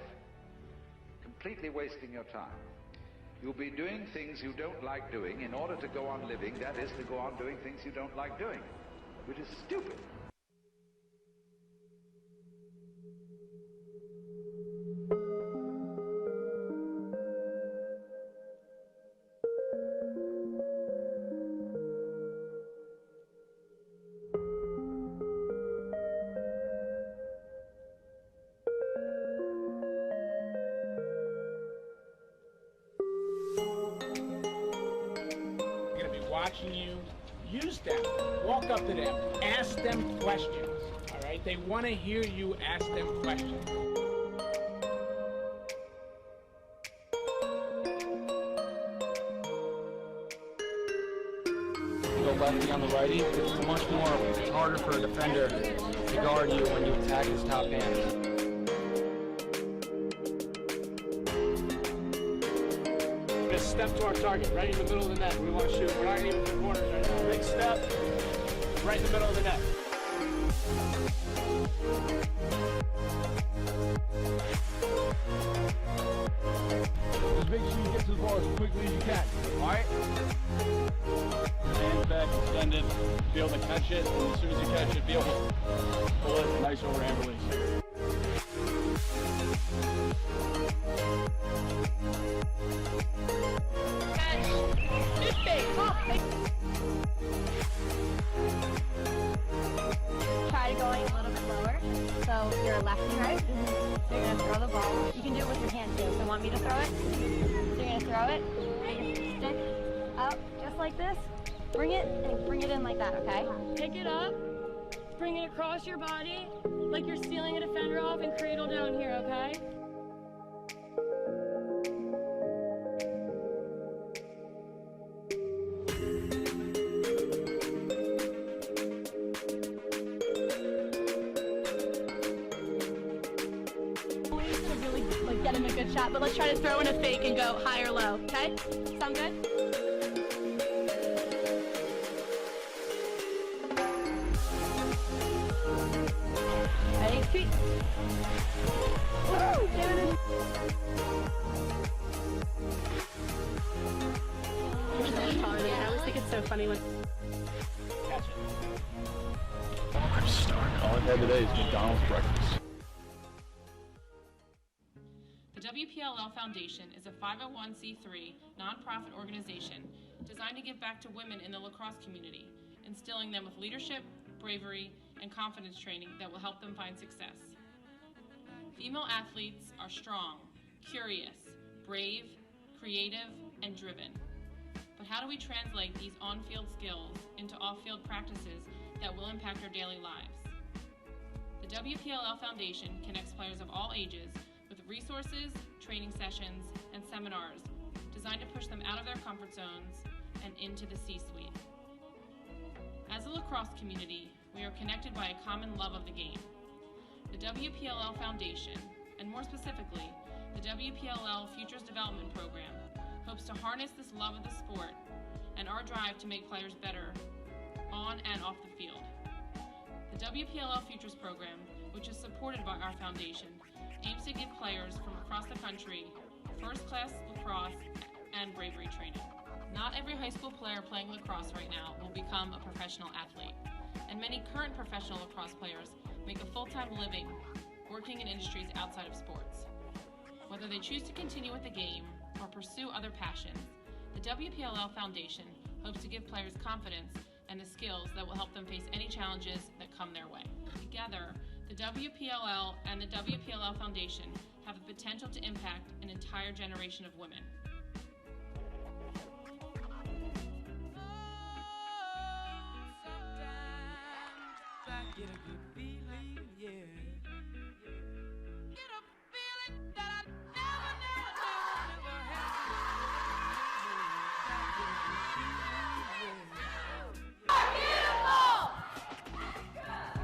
completely wasting your time. You'll be doing things you don't like doing in order to go on living, that is, to go on doing things you don't like doing, which is stupid. Watching you, use them, walk up to them, ask them questions, all right? They want to hear you ask them questions. Go lefty on the righty, it's much more, it's harder for a defender to guard you when you attack his top hand. Step to our target, right in the middle of the net. We want to shoot. We're not even in the corners right now. Big step, right in the middle of the net. Just make sure you get to the ball as quickly as you can. All right? Hands back, extended, be able to catch it, and as soon as you catch it, be able to pull it. Nice overhand release. Try going a little bit lower. So you're lefty, right? So you're going to throw the ball. You can do it with your hand too. So want me to throw it? So you're going to throw it. Take your stick up just like this. Bring it and bring it in like that, okay? Pick it up, bring it across your body like you're sealing a defender off and cradle down here, okay? Get him a good shot, but let's try to throw in a fake and go high or low, okay? Sound good? Ready? Tweet. Woo! I always think it's so funny when... Catch it. I'm starving. All I've had today is McDonald's breakfast. The WPLL Foundation is a 501c3 nonprofit organization designed to give back to women in the lacrosse community, instilling them with leadership, bravery, and confidence training that will help them find success. Female athletes are strong, curious, brave, creative, and driven. But how do we translate these on-field skills into off-field practices that will impact our daily lives? The WPLL Foundation connects players of all ages with resources, training sessions, and seminars designed to push them out of their comfort zones and into the C-suite. As a lacrosse community, we are connected by a common love of the game. The WPLL Foundation, and more specifically, the WPLL Futures Development Program, hopes to harness this love of the sport and our drive to make players better on and off the field. The WPLL Futures Program, which is supported by our foundation, aims to give players from across the country first-class lacrosse and bravery training. Not every high school player playing lacrosse right now will become a professional athlete, and many current professional lacrosse players make a full-time living working in industries outside of sports. Whether they choose to continue with the game or pursue other passions, the WPLL Foundation hopes to give players confidence and the skills that will help them face any challenges that come their way. Together, the WPLL and the WPLL Foundation have the potential to impact an entire generation of women.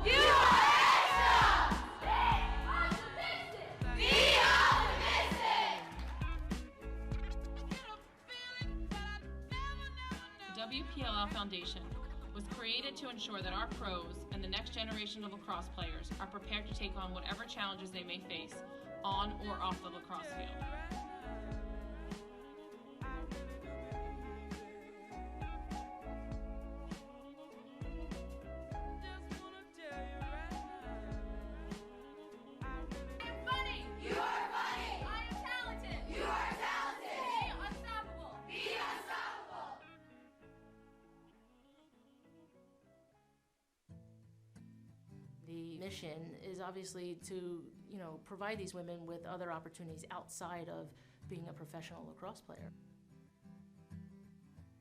USA! WPLL Foundation was created to ensure that our pros and the next generation of lacrosse players are prepared to take on whatever challenges they may face on or off the lacrosse field. The mission is obviously to, provide these women with other opportunities outside of being a professional lacrosse player.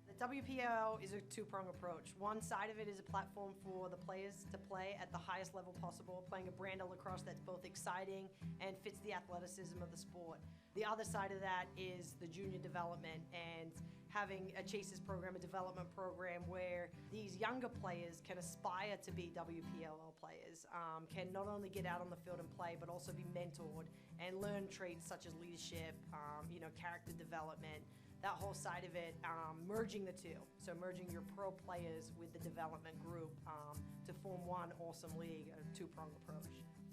The WPLL is a two-pronged approach. One side of it is a platform for the players to play at the highest level possible, playing a brand of lacrosse that's both exciting and fits the athleticism of the sport. The other side of that is the junior development and having a Chasers program, a development program where these younger players can aspire to be WPLL players, can not only get out on the field and play, but also be mentored and learn traits such as leadership, character development, that whole side of it, merging the two. So merging your pro players with the development group to form one awesome league, a two-pronged approach.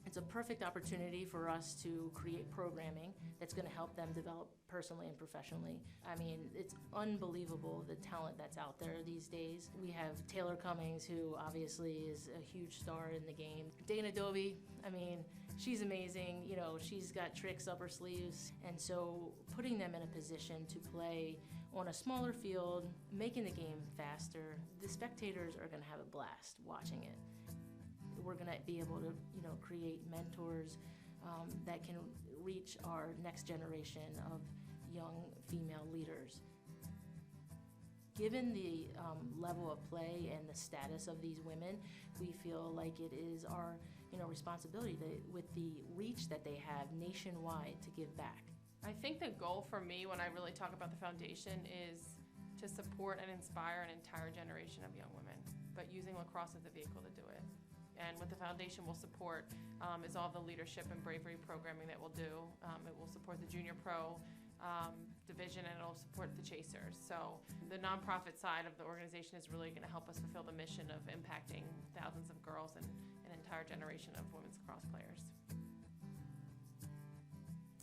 It's a perfect opportunity for us to create programming that's going to help them develop personally and professionally. I mean, it's unbelievable the talent that's out there these days. We have Taylor Cummings, who obviously is a huge star in the game. Dana Dobie, she's amazing. She's got tricks up her sleeves. And so putting them in a position to play on a smaller field, making the game faster, the spectators are going to have a blast watching it. We're going to be able to, create mentors that can reach our next generation of young female leaders. Given the level of play and the status of these women, we feel like it is our, responsibility with the reach that they have nationwide to give back. I think the goal for me when I really talk about the foundation is to support and inspire an entire generation of young women, but using lacrosse as a vehicle to do it. And what the foundation will support is all the leadership and bravery programming that we'll do. It will support the junior pro division, and it'll support the Chasers. So the nonprofit side of the organization is really going to help us fulfill the mission of impacting thousands of girls and an entire generation of women's lacrosse players.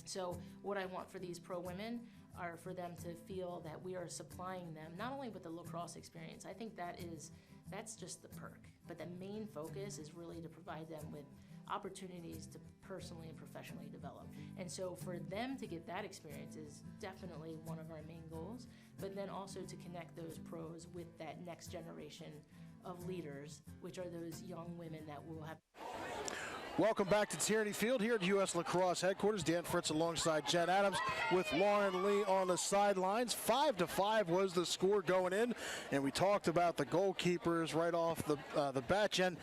So what I want for these pro women are for them to feel that we are supplying them not only with the lacrosse experience. I think that's just the perk. But the main focus is really to provide them with opportunities to personally and professionally develop. And so for them to get that experience is definitely one of our main goals, but then also to connect those pros with that next generation of leaders, which are those young women that will have. Welcome back to Tierney Field here at U.S. Lacrosse headquarters. Dan Fritz alongside Jen Adams with Lauren Lee on the sidelines. 5-5 was the score going in, and we talked about the goalkeepers right off the bat. Jen,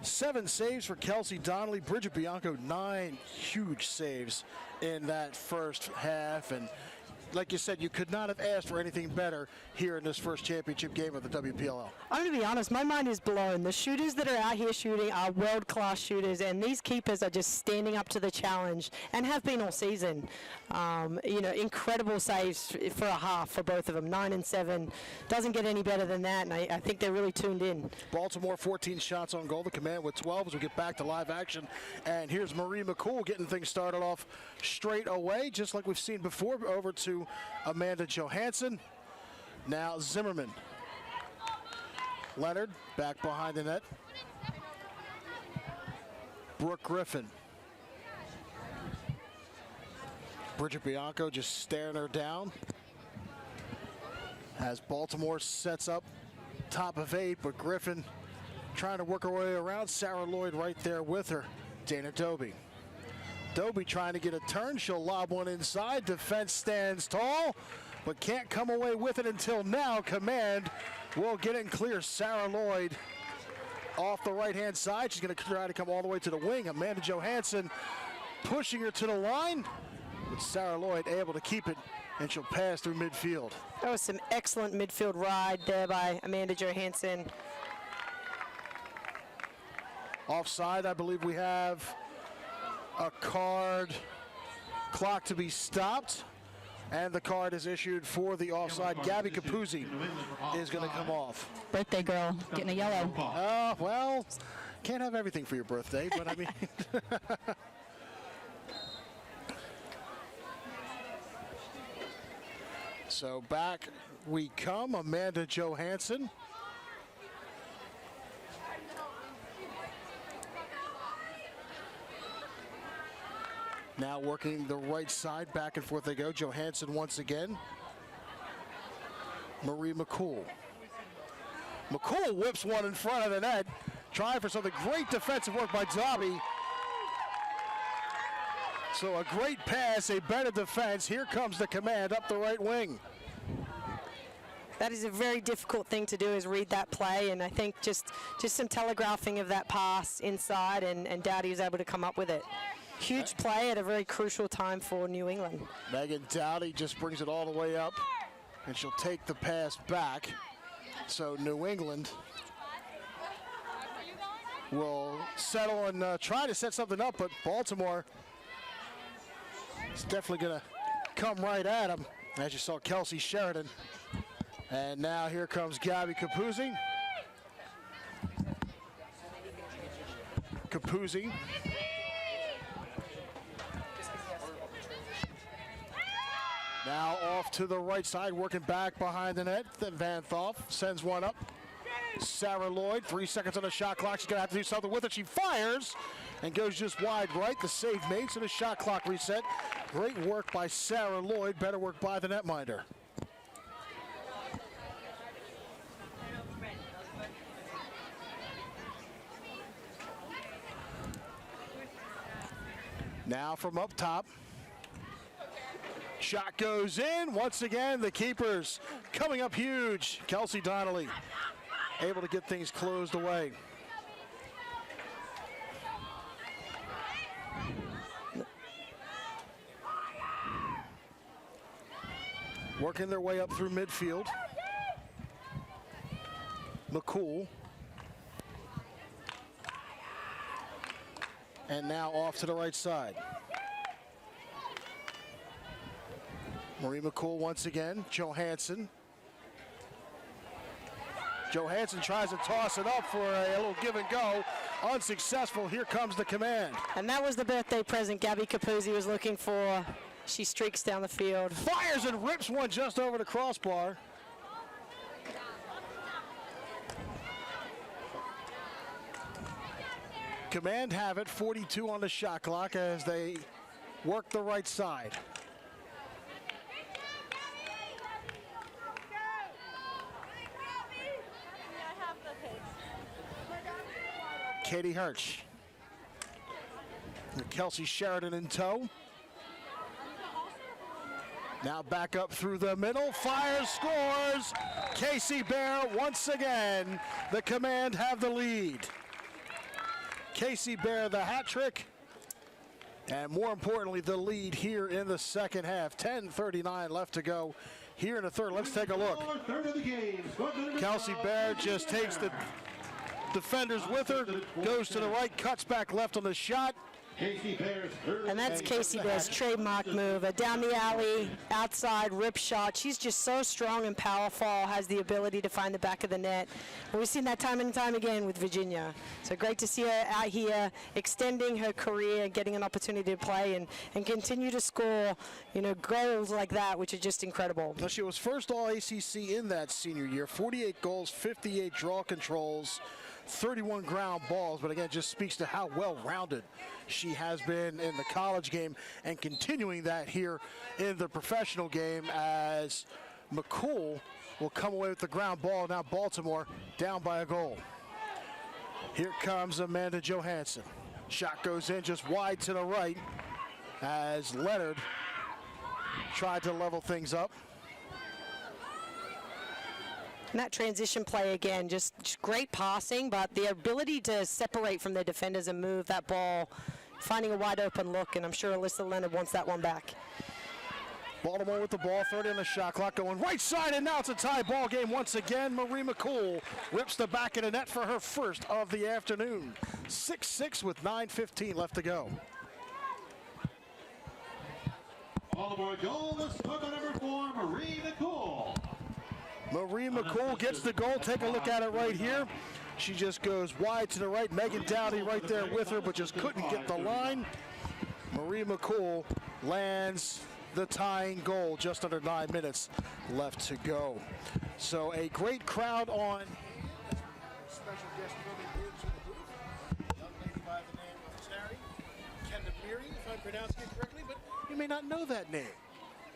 7 saves for Kelsey Donnelly. Bridget Bianco, 9 huge saves in that first half, and like you said, you could not have asked for anything better here in this first championship game of the WPLL. I'm going to be honest, my mind is blown. The shooters that are out here shooting are world-class shooters, and these keepers are just standing up to the challenge and have been all season. Incredible saves for a half for both of them, 9 and 7. Doesn't get any better than that, and I think they're really tuned in. Baltimore 14 shots on goal, the Command with 12 as we get back to live action. And here's Marie McCool getting things started off straight away, just like we've seen before, over to Amanda Johansson. Now Zimmerman. Leonard back behind the net. Brooke Griffin. Bridget Bianco just staring her down as Baltimore sets up top of 8, but Griffin trying to work her way around. Sarah Lloyd right there with her. Dana Dobie. Dobie trying to get a turn. She'll lob one inside. Defense stands tall, but can't come away with it until now. Command will get it clear. Sarah Lloyd off the right-hand side. She's going to try to come all the way to the wing. Amanda Johansson pushing her to the line. But Sarah Lloyd able to keep it, and she'll pass through midfield. That was some excellent midfield ride there by Amanda Johansson. Offside, I believe we have a card, clock to be stopped And the card is issued for the offside. Gabby Capuzzi is going to come off. Birthday girl, getting a yellow. Well, can't have everything for your birthday, but I mean. So back we come, Amanda Johansson. Now working the right side, back and forth they go. Johansson once again. Marie McCool. McCool whips one in front of the net. Trying for something. Great defensive work by Dobby. So a great pass, a better defense. Here comes the command up the right wing. That is a very difficult thing to do, is read that play, and I think just some telegraphing of that pass inside, and Dowdy was able to come up with it. Huge play at a very crucial time for New England. Megan Dowdy just brings it all the way up, and she'll take the pass back. So New England will settle and try to set something up, but Baltimore is definitely going to come right at them, as you saw Kelsey Sheridan. And now here comes Gabby Capuzzi. Capuzzi. Now off to the right side, working back behind the net. Then Van Thoff sends one up. Sarah Lloyd, 3 seconds on the shot clock. She's going to have to do something with it. She fires and goes just wide right. The save made, so the shot clock reset. Great work by Sarah Lloyd. Better work by the netminder. Now from up top. Shot goes in. Once again, the keepers coming up huge. Kelsey Donnelly able to get things closed away. Working their way up through midfield. McCool. And now off to the right side. Marie McCool once again. Johansson. Johansson tries to toss it up for a little give and go. Unsuccessful. Here comes the command. And that was the birthday present Gabby Capuzzi was looking for. She streaks down the field. Fires and rips one just over the crossbar. Command have it, 42 on the shot clock as they work the right side. Katie Hirsch. Kelsey Sheridan in tow. Now back up through the middle, fires, scores. Casey Bear once again. The command have the lead. Casey Bear the hat trick, and more importantly the lead here in the second half. 10:39 left to go here in the third. Let's take a look. Kelsey Bear just takes the defenders with her, goes to the right, cuts back left on the shot. And that's Casey Bear's trademark move, a down the alley, outside rip shot. She's just so strong and powerful, has the ability to find the back of the net. And we've seen that time and time again with Virginia. So great to see her out here extending her career, getting an opportunity to play and continue to score, goals like that, which are just incredible. Well, she was first All-ACC in that senior year, 48 goals, 58 draw controls, 31 ground balls, but again, just speaks to how well-rounded she has been in the college game and continuing that here in the professional game as McCool will come away with the ground ball. Now Baltimore down by a goal. Here comes Amanda Johansson. Shot goes in just wide to the right as Leonard tried to level things up. And that transition play again, just great passing, but the ability to separate from their defenders and move that ball, finding a wide open look, and I'm sure Alyssa Leonard wants that one back. Baltimore with the ball, 30 on the shot clock, going right side, and now it's a tie ball game once again. Marie McCool rips the back of the net for her first of the afternoon. 6-6 with 9:15 left to go. Baltimore goal, the score by number 4, Marie McCool. Marie McCool gets the goal. Take a look at it right here. She just goes wide to the right. Megan Dowdy right there with her, but just couldn't get the line. Marie McCool lands the tying goal. Just under 9 minutes left to go. So a great crowd on. Special guest coming into the booth. Young lady by the name of Terry Kendamiri, if I'm pronouncing it correctly, but you may not know that name.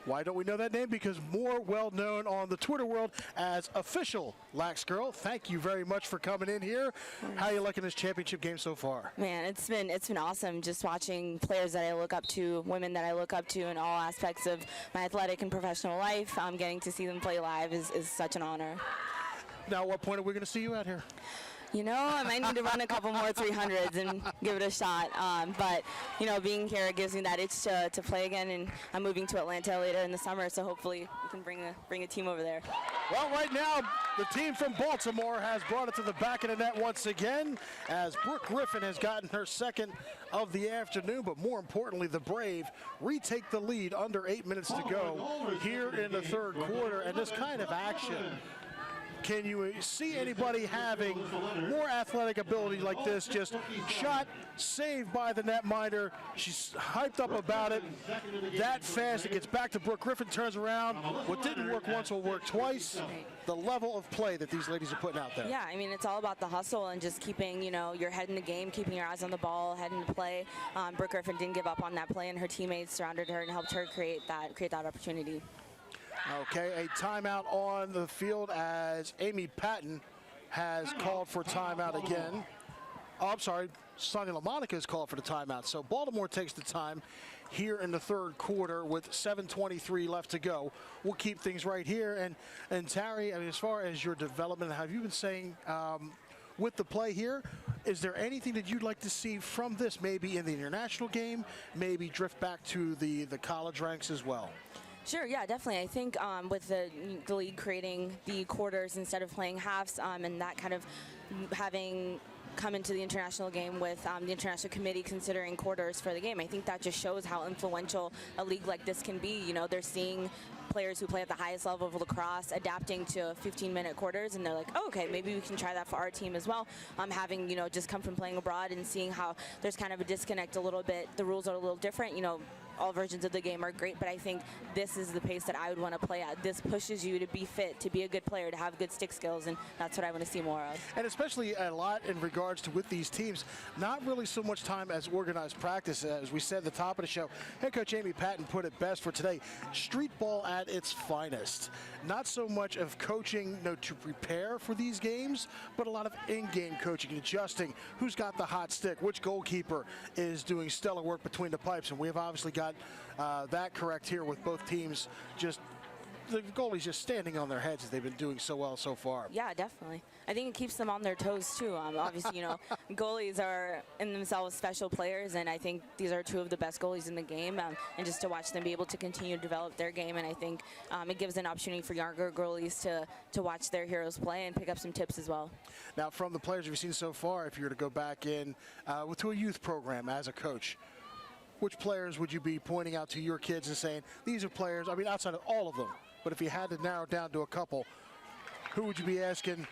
Why don't we know that name? Because more well known on the Twitter world as official Lax Girl. Thank you very much for coming in here. How are you liking this championship game so far? Man, it's been awesome just watching players that I look up to, women that I look up to in all aspects of my athletic and professional life. Getting to see them play live is such an honor. Now, at what point are we going to see you out here? You know, I might need to run a couple more 300s and give it a shot. But, you know, being here gives me that itch to play again, and I'm moving to Atlanta later in the summer, so hopefully we can bring a team over there. Well, right now, the team from Baltimore has brought it to the back of the net once again, as Brooke Griffin has gotten her second of the afternoon, but more importantly, the Brave retake the lead under 8 minutes to go here in the third quarter, and this kind of action. Can you see anybody having more athletic ability like this? Just shot, saved by the netminder. She's hyped up about it. That fast, it gets back to Brooke Griffin, turns around. What didn't work once will work twice. The level of play that these ladies are putting out there. Yeah, I mean, it's all about the hustle and just keeping, you know, your head in the game, keeping your eyes on the ball, head into play. Brooke Griffin didn't give up on that play, and her teammates surrounded her and helped her create that opportunity. Okay, a timeout on the field as Amy Patton has called for timeout again. Oh, I'm sorry, Sonia LaMonica has called for the timeout. So Baltimore takes the time here in the third quarter with 7:23 left to go. We'll keep things right here. And Terry, I mean, as far as your development, have you been saying with the play here, is there anything that you'd like to see from this, maybe in the international game, maybe drift back to the college ranks as well? Sure, yeah, definitely. I think with the league creating the quarters instead of playing halves, and that kind of having come into the international game with the international committee considering quarters for the game, I think that just shows how influential a league like this can be. You know, they're seeing players who play at the highest level of lacrosse adapting to 15-minute quarters, and they're like, oh, okay, maybe we can try that for our team as well. Having, you know, just come from playing abroad and seeing how there's kind of a disconnect a little bit. The rules are a little different, you know. All versions of the game are great, but I think this is the pace that I would want to play at. This pushes you to be fit, to be a good player, to have good stick skills, and that's what I want to see more of. And especially a lot in regards to with these teams, not really so much time as organized practice. As we said at the top of the show, head coach Amy Patton put it best for today. Street ball at its finest. Not so much of coaching, you know, to prepare for these games, but a lot of in-game coaching, adjusting who's got the hot stick, which goalkeeper is doing stellar work between the pipes, and we have obviously got that correct here with both teams. Just the goalies just standing on their heads as they've been doing so well so far. Yeah, definitely. I think it keeps them on their toes too. Obviously, you know, goalies are in themselves special players, and I think these are two of the best goalies in the game. And just to watch them be able to continue to develop their game, and I think it gives an opportunity for younger goalies to watch their heroes play and pick up some tips as well. Now, from the players you've seen so far, if you were to go back in to a youth program as a coach, which players would you be pointing out to your kids and saying, these are players, I mean, outside of all of them, but if you had to narrow it down to a couple, who would you be asking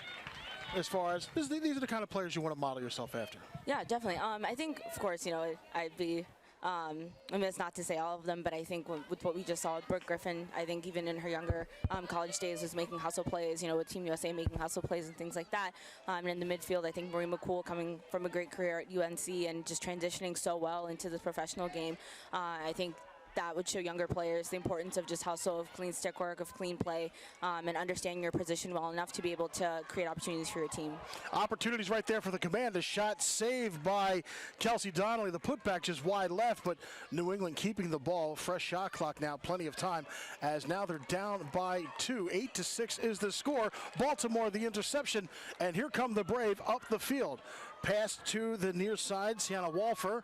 as far as, these are the kind of players you want to model yourself after? Yeah, definitely. I think, of course, you know, I'd be, I mean, it's not to say all of them, but I think with what we just saw with Brooke Griffin, I think even in her younger college days was making hustle plays, you know, with Team USA making hustle plays and things like that. And in the midfield, I think Marie McCool coming from a great career at UNC and just transitioning so well into the professional game. I think that would show younger players the importance of just hustle, of clean stick work, of clean play, and understanding your position well enough to be able to create opportunities for your team. Opportunities right there for the command. The shot saved by Kelsey Donnelly. The putback just wide left, but New England keeping the ball. Fresh shot clock now, plenty of time, as now they're down by 2. 8-6 is the score. Baltimore the interception, and here come the Brave up the field. Pass to the near side, Sienna Walfer.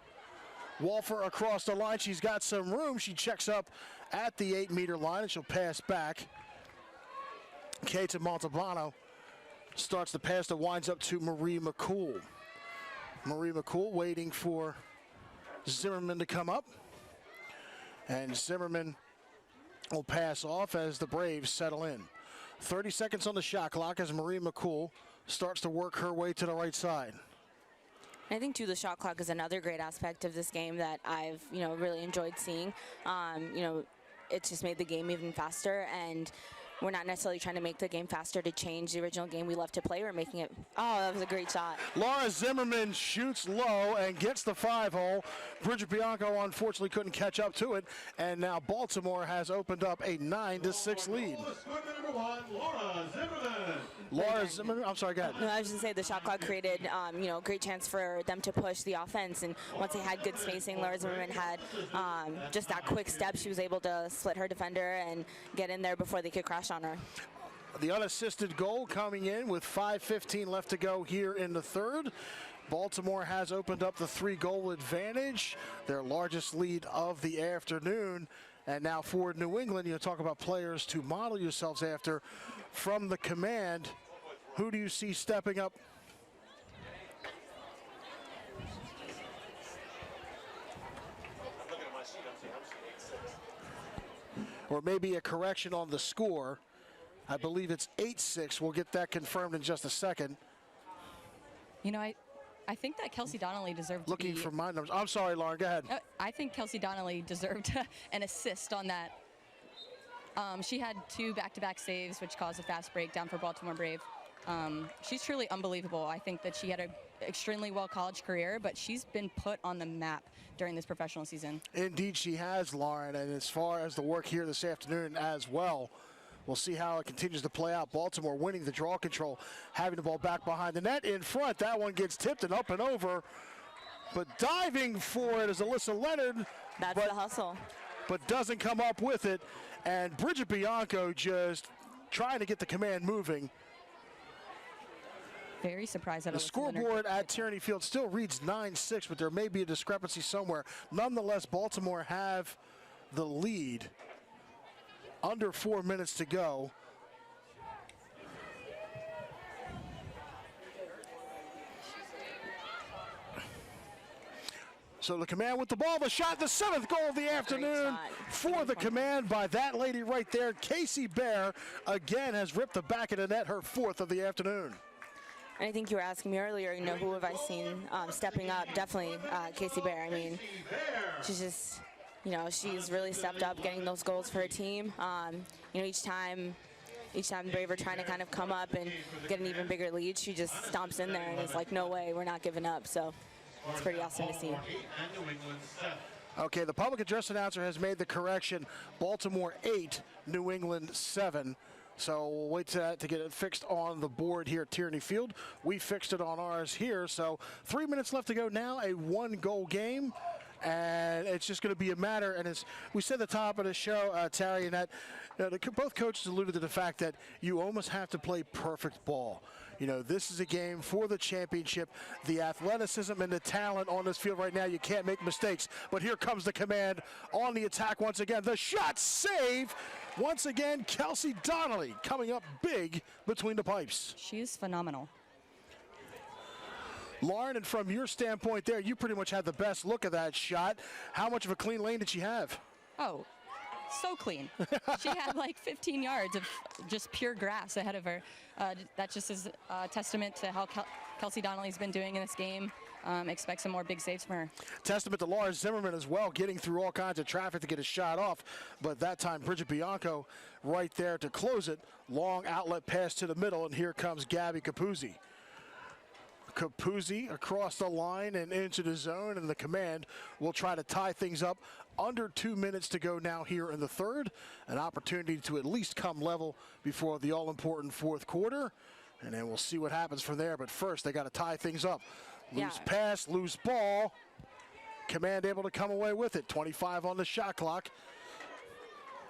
Walfer across the line. She's got some room. She checks up at the 8-meter line, and she'll pass back. Kate Montalbano starts the pass that winds up to Marie McCool. Marie McCool waiting for Zimmerman to come up. And Zimmerman will pass off as the Braves settle in. 30 seconds on the shot clock as Marie McCool starts to work her way to the right side. I think, too, the shot clock is another great aspect of this game that I've, really enjoyed seeing. It's just made the game even faster, and we're not necessarily trying to make the game faster to change the original game we love to play. We're making it, that was a great shot. Laura Zimmerman shoots low and gets the 5-hole. Bridget Bianco unfortunately couldn't catch up to it, and now Baltimore has opened up a 9-6 lead. Laura Zimmerman, I'm sorry, go ahead. No, I was just going to say the shot clock created, great chance for them to push the offense, and once they had good spacing, Laura Zimmerman had just that quick step. She was able to split her defender and get in there before they could crash on her. The unassisted goal coming in with 5:15 left to go here in the third. Baltimore has opened up the 3-goal advantage, their largest lead of the afternoon. And now for New England, you talk about players to model yourselves after. From the command, who do you see stepping up? Or maybe a correction on the score. I believe it's 8-6. We'll get that confirmed in just a second. I think that Kelsey Donnelly deserved Looking to be... for my numbers. I'm sorry, Lauren, go ahead. I think Kelsey Donnelly deserved an assist on that. She had 2 back-to-back saves, which caused a fast break down for Baltimore Brave. She's truly unbelievable. I think that she had an extremely well college career, but she's been put on the map during this professional season. Indeed, she has, Lauren. And as far as the work here this afternoon as well, we'll see how it continues to play out. Baltimore winning the draw control, having the ball back behind the net in front. That one gets tipped and up and over. But diving for it is Alyssa Leonard. That's the hustle. But doesn't come up with it. And Bridget Bianco just trying to get the command moving. Very surprised at the scoreboard at Tierney Field still reads 9-6, but there may be a discrepancy somewhere. Nonetheless, Baltimore have the lead. Under 4 minutes to go. So the command with the ball, the shot, the 7th goal of the afternoon for the command by that lady right there. Casey Bear again has ripped the back of the net, her 4th of the afternoon. And I think you were asking me earlier, who have I seen stepping up? Definitely Casey Bear. I mean, she's just, she's really stepped up getting those goals for her team. Each time the Brave are trying to kind of come up and get an even bigger lead, she just stomps in there and is like, no way, we're not giving up. So it's pretty awesome to see. Okay, the public address announcer has made the correction. Baltimore 8, New England 7. So we'll wait to get it fixed on the board here at Tierney Field. We fixed it on ours here. So 3 minutes left to go now, a 1-goal game. And it's just going to be a matter, and as we said at the top of the show, Terry, and that both coaches alluded to the fact that you almost have to play perfect ball. This is a game for the championship. The athleticism and the talent on this field right now, you can't make mistakes. But here comes the command on the attack once again. The shot save. Once again, Kelsey Donnelly coming up big between the pipes. She is phenomenal. Lauren, and from your standpoint there, you pretty much had the best look of that shot. How much of a clean lane did she have? Oh, so clean. She had like 15 yards of just pure grass ahead of her. That just is a testament to how Kelsey Donnelly's been doing in this game. Expect some more big saves from her. Testament to Laura Zimmerman as well, getting through all kinds of traffic to get a shot off. But that time, Bridget Bianco right there to close it. Long outlet pass to the middle, and here comes Gabby Capuzzi. Capuzzi across the line and into the zone, and the command will try to tie things up. Under 2 minutes to go now here in the third. An opportunity to at least come level before the all-important fourth quarter. And then we'll see what happens from there. But first, they got to tie things up. Loose pass, loose ball. Command able to come away with it. 25 on the shot clock.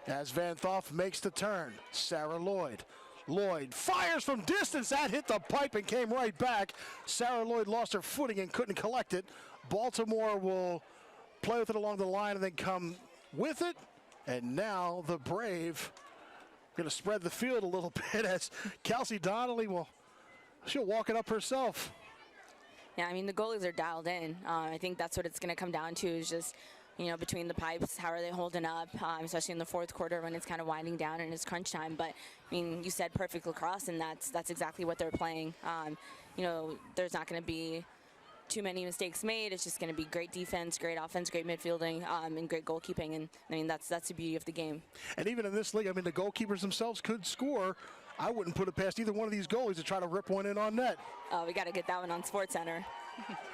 As Van Thoff makes the turn. Sarah Lloyd. Lloyd fires from distance. That hit the pipe and came right back. Sarah Lloyd lost her footing and couldn't collect it. Baltimore will play with it along the line and then come with it. And now the Brave going to spread the field a little bit as Kelsey Donnelly she'll walk it up herself. Yeah, I mean, the goalies are dialed in. I think that's what it's going to come down to, is just between the pipes, how are they holding up, especially in the fourth quarter when it's kind of winding down and it's crunch time. But, I mean, you said perfect lacrosse, and that's exactly what they're playing. There's not going to be too many mistakes made. It's just going to be great defense, great offense, great midfielding, and great goalkeeping. And, I mean, that's the beauty of the game. And even in this league, I mean, the goalkeepers themselves could score. I wouldn't put it past either one of these goalies to try to rip one in on net. We got to get that one on SportsCenter.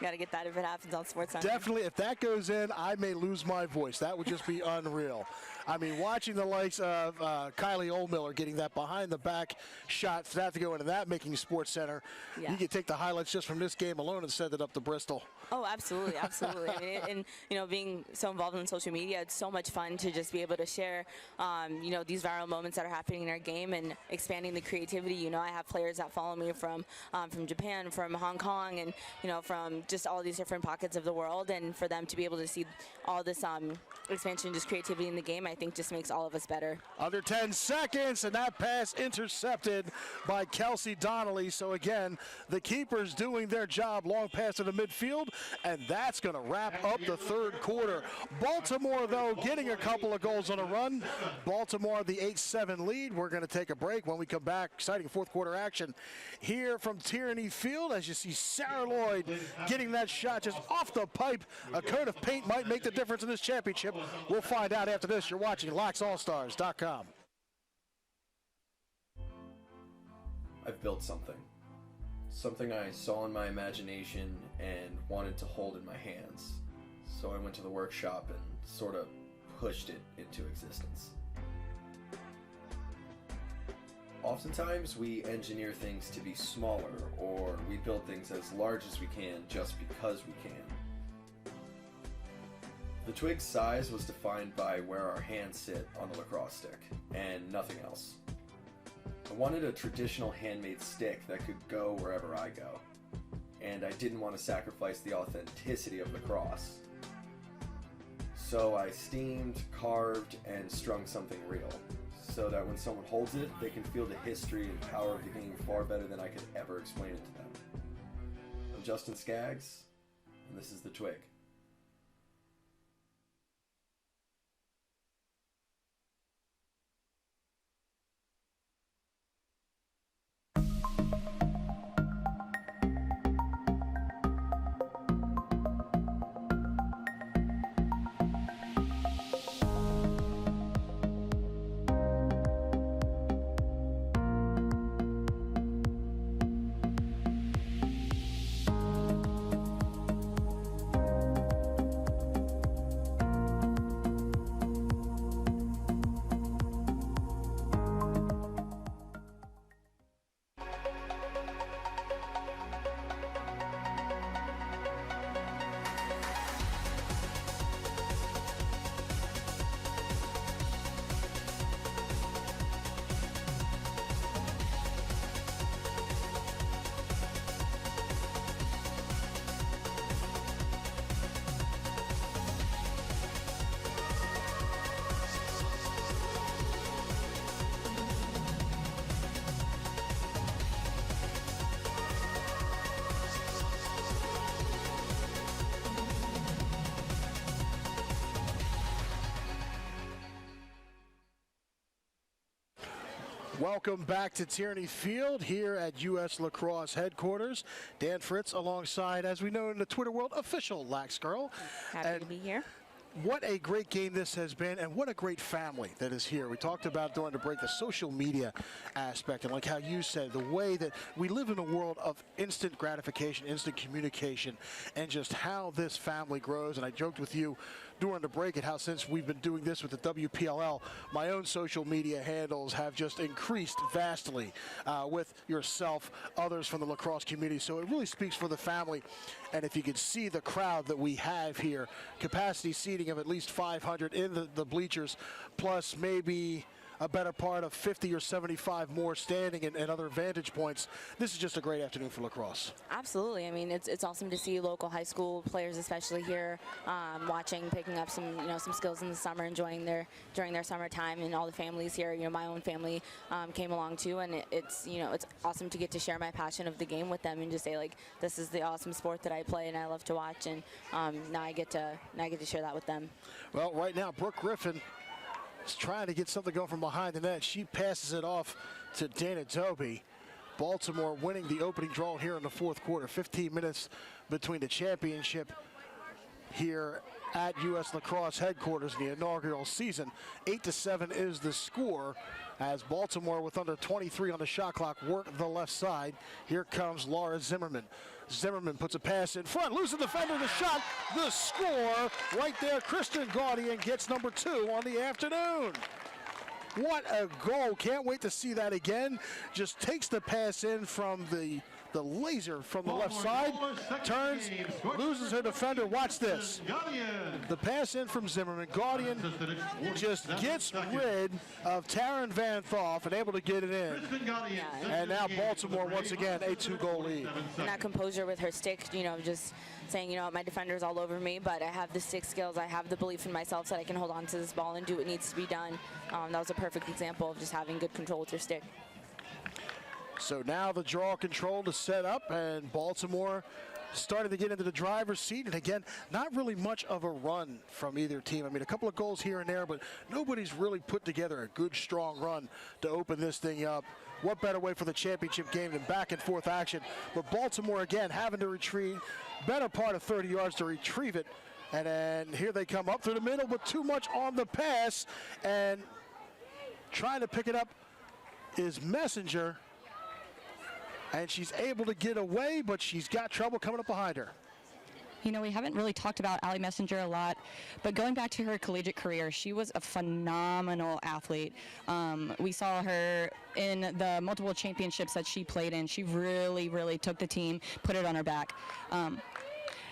Got to get that if it happens on SportsCenter. Definitely, if that goes in, I may lose my voice. That would just be unreal. I mean, watching the likes of Kylie Oldmiller getting that behind-the-back shot for that to go into that making SportsCenter, you could take the highlights just from this game alone and send it up to Bristol. Oh, absolutely, absolutely. I mean, and being so involved in social media, it's so much fun to just be able to share, these viral moments that are happening in our game and expanding the creativity. I have players that follow me from Japan, from Hong Kong, and from just all these different pockets of the world, and for them to be able to see all this expansion, just creativity in the game, I think just makes all of us better. Under 10 seconds, and that pass intercepted by Kelsey Donnelly. So again, the keepers doing their job, long pass to the midfield, and that's going to wrap up the third quarter. Baltimore, though, getting a couple of goals on a run. Baltimore, the 8-7 lead. We're going to take a break. When we come back, exciting fourth quarter action here from Tierney Field, as you see Sarah Lloyd getting that shot just off the pipe. A coat of paint might make the difference in this championship. We'll find out after this. You're watching LaxAllStars.com. I've built something I saw in my imagination and wanted to hold in my hands. So I went to the workshop and sort of pushed it into existence. Oftentimes we engineer things to be smaller, or we build things as large as we can just because we can. The twig's size was defined by where our hands sit on the lacrosse stick, and nothing else. I wanted a traditional handmade stick that could go wherever I go, and I didn't want to sacrifice the authenticity of lacrosse. So I steamed, carved, and strung something real, so that when someone holds it, they can feel the history and power of the game far better than I could ever explain it to them. I'm Justin Skaggs, and this is The Twig. Welcome back to Tierney Field here at U.S. Lacrosse headquarters. Dan Fritz alongside, as we know in the Twitter world, official Lax Girl. Happy to be here. What a great game this has been, and what a great family that is here. We talked about during the break the social media aspect, and like how you said, the way that we live in a world of instant gratification, instant communication, and just how this family grows. And I joked with you during the break at how since we've been doing this with the WPLL, my own social media handles have just increased vastly with yourself, others from the lacrosse community. So it really speaks for the family. And if you could see the crowd that we have here, capacity seating of at least 500 in the bleachers, plus maybe a better part of 50 or 75 more standing and other vantage points. This is just a great afternoon for lacrosse. Absolutely. I mean, it's awesome to see local high school players, especially here, watching, picking up some skills in the summer, enjoying during their summertime, and all the families here. My own family came along too, and it's awesome to get to share my passion of the game with them and just say, like, this is the awesome sport that I play and I love to watch, and now I get to share that with them. Well, right now Brooke Griffin is trying to get something going from behind the net. She passes it off to Dana Doby. Baltimore winning the opening draw here in the fourth quarter. 15 minutes between the championship here at U.S. Lacrosse headquarters in the inaugural season. 8-7 is the score as Baltimore, with under 23 on the shot clock, work the left side. Here comes Laura Zimmerman. Zimmerman puts a pass in front, loses the defender, the shot, the score right there. Kristen Gaudian gets number 2 on the afternoon. What a goal. Can't wait to see that again. Just takes the pass in from the laser from the left side, turns, loses her defender. Watch this. The pass in from Zimmerman. Gaudian just gets rid of Taryn Van Thoff and able to get it in. And now Baltimore once again a 2-goal lead. And that composure with her stick, just saying, my defender's all over me, but I have the stick skills, I have the belief in myself that I can hold on to this ball and do what needs to be done. That was a perfect example of just having good control with your stick. So now the draw control to set up, and Baltimore started to get into the driver's seat. And again, not really much of a run from either team. I mean, a couple of goals here and there, but nobody's really put together a good, strong run to open this thing up. What better way for the championship game than back and forth action? But Baltimore, again, having to retreat, better part of 30 yards to retrieve it. And then here they come up through the middle, but too much on the pass. And trying to pick it up is Messenger. And she's able to get away, but she's got trouble coming up behind her. We haven't really talked about Allie Messenger a lot, but going back to her collegiate career, she was a phenomenal athlete. We saw her in the multiple championships that she played in. She really, really took the team, put it on her back.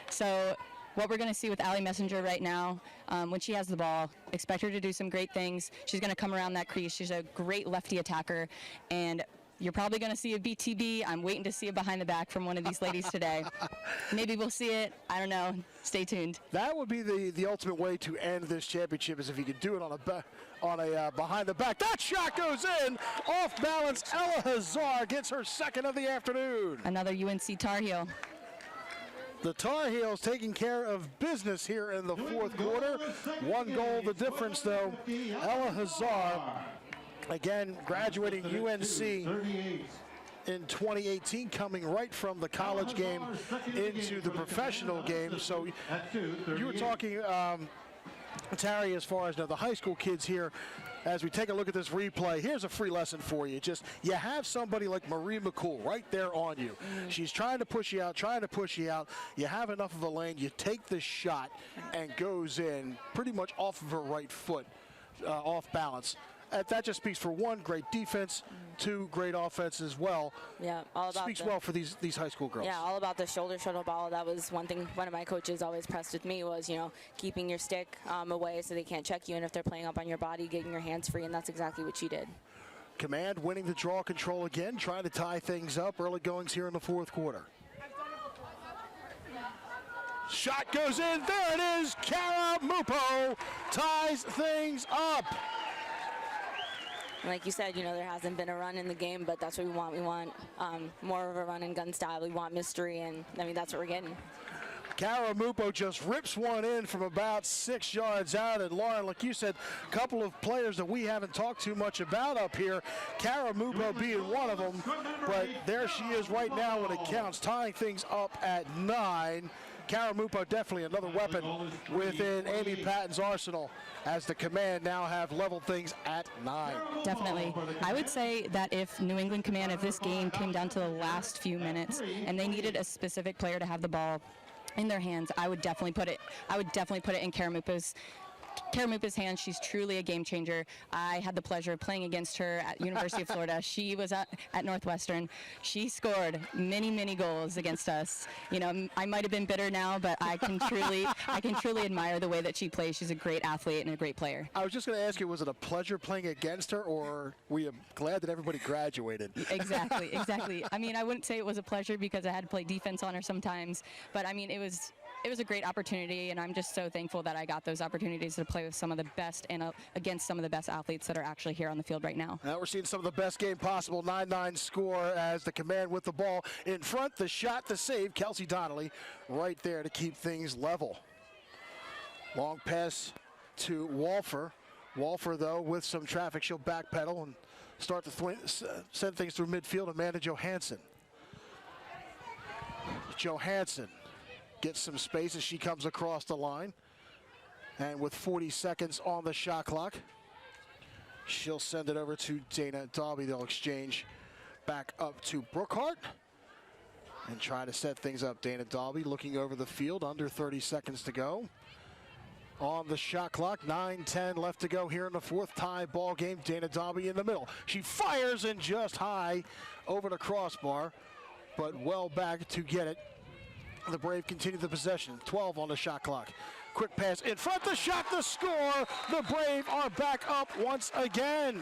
So what we're going to see with Allie Messenger right now, when she has the ball, expect her to do some great things. She's going to come around that crease. She's a great lefty attacker, and you're probably going to see a BTB. I'm waiting to see it behind the back from one of these ladies today. Maybe we'll see it. I don't know. Stay tuned. That would be the ultimate way to end this championship, is if you could do it on a behind the back. That shot goes in, off balance. Ella Hazar gets her second of the afternoon. Another UNC Tar Heel. The Tar Heels taking care of business here in the fourth quarter. 1 goal the difference, though. Ella Hazar, again, graduating UNC in 2018, coming right from the college game into the professional game. So you were talking, Terry, as far as the high school kids here. As we take a look at this replay, here's a free lesson for you. You have somebody like Marie McCool right there on you. She's trying to push you out, You have enough of a lane, you take the shot, and goes in pretty much off of her right foot, off balance. That just speaks for 1, great defense, 2, great offense as well. Yeah, all about speaks well for these high school girls. Yeah, all about the shoulder shuttle ball. That was one thing one of my coaches always pressed with me was, keeping your stick away so they can't check you, and if they're playing up on your body, getting your hands free, and that's exactly what she did. Command winning the draw control again, trying to tie things up. Early goings here in the fourth quarter. Shot goes in. There it is. Kara Mupo ties things up. Like you said, there hasn't been a run in the game, but that's what we want. We want more of a run and gun style. We want mystery, and that's what we're getting. Kara Mupo just rips one in from about 6 yards out. And Lauren, like you said, a couple of players that we haven't talked too much about up here, Kara Mupo being one of them. But there she is right now when it counts, tying things up at 9. Kara Mupo definitely another weapon within Amy Patton's arsenal, as the Command now have leveled things at 9. Definitely. I would say that if New England Command, if this game came down to the last few minutes and they needed a specific player to have the ball in their hands, I would definitely put it in Kara Mupo's Karamupa's hands. She's truly a game changer. I had the pleasure of playing against her at University of Florida. She was at Northwestern. She scored many goals against us. You know, I might have been bitter now, but I can truly admire the way that she plays. She's a great athlete and a great player. I was just going to ask you, was it a pleasure playing against her, or were you glad that everybody graduated? Exactly. I mean, I wouldn't say it was a pleasure because I had to play defense on her sometimes, but I mean, it was a great opportunity, and I'm just so thankful that I got those opportunities to play with some of the best and against some of the best athletes that are actually here on the field right now. Now we're seeing some of the best game possible. 9-9 score as the command with the ball in front. The shot, the save. Kelsey Donnelly right there to keep things level. Long pass to Walfer. Walfer, though, with some traffic, she'll backpedal and start to send things through midfield. Amanda Johansson. Johansson gets some space as she comes across the line. And with 40 seconds on the shot clock, she'll send it over to Dana Dalby. They'll exchange back up to Brookhart and try to set things up. Dana Dalby looking over the field, under 30 seconds to go. On the shot clock, 9-10 left to go here in the fourth tie ball game. Dana Dalby in the middle. She fires in just high over the crossbar, but well back to get it. The Brave continue the possession. 12 on the shot clock. Quick pass in front, the shot, the score. The Brave are back up once again.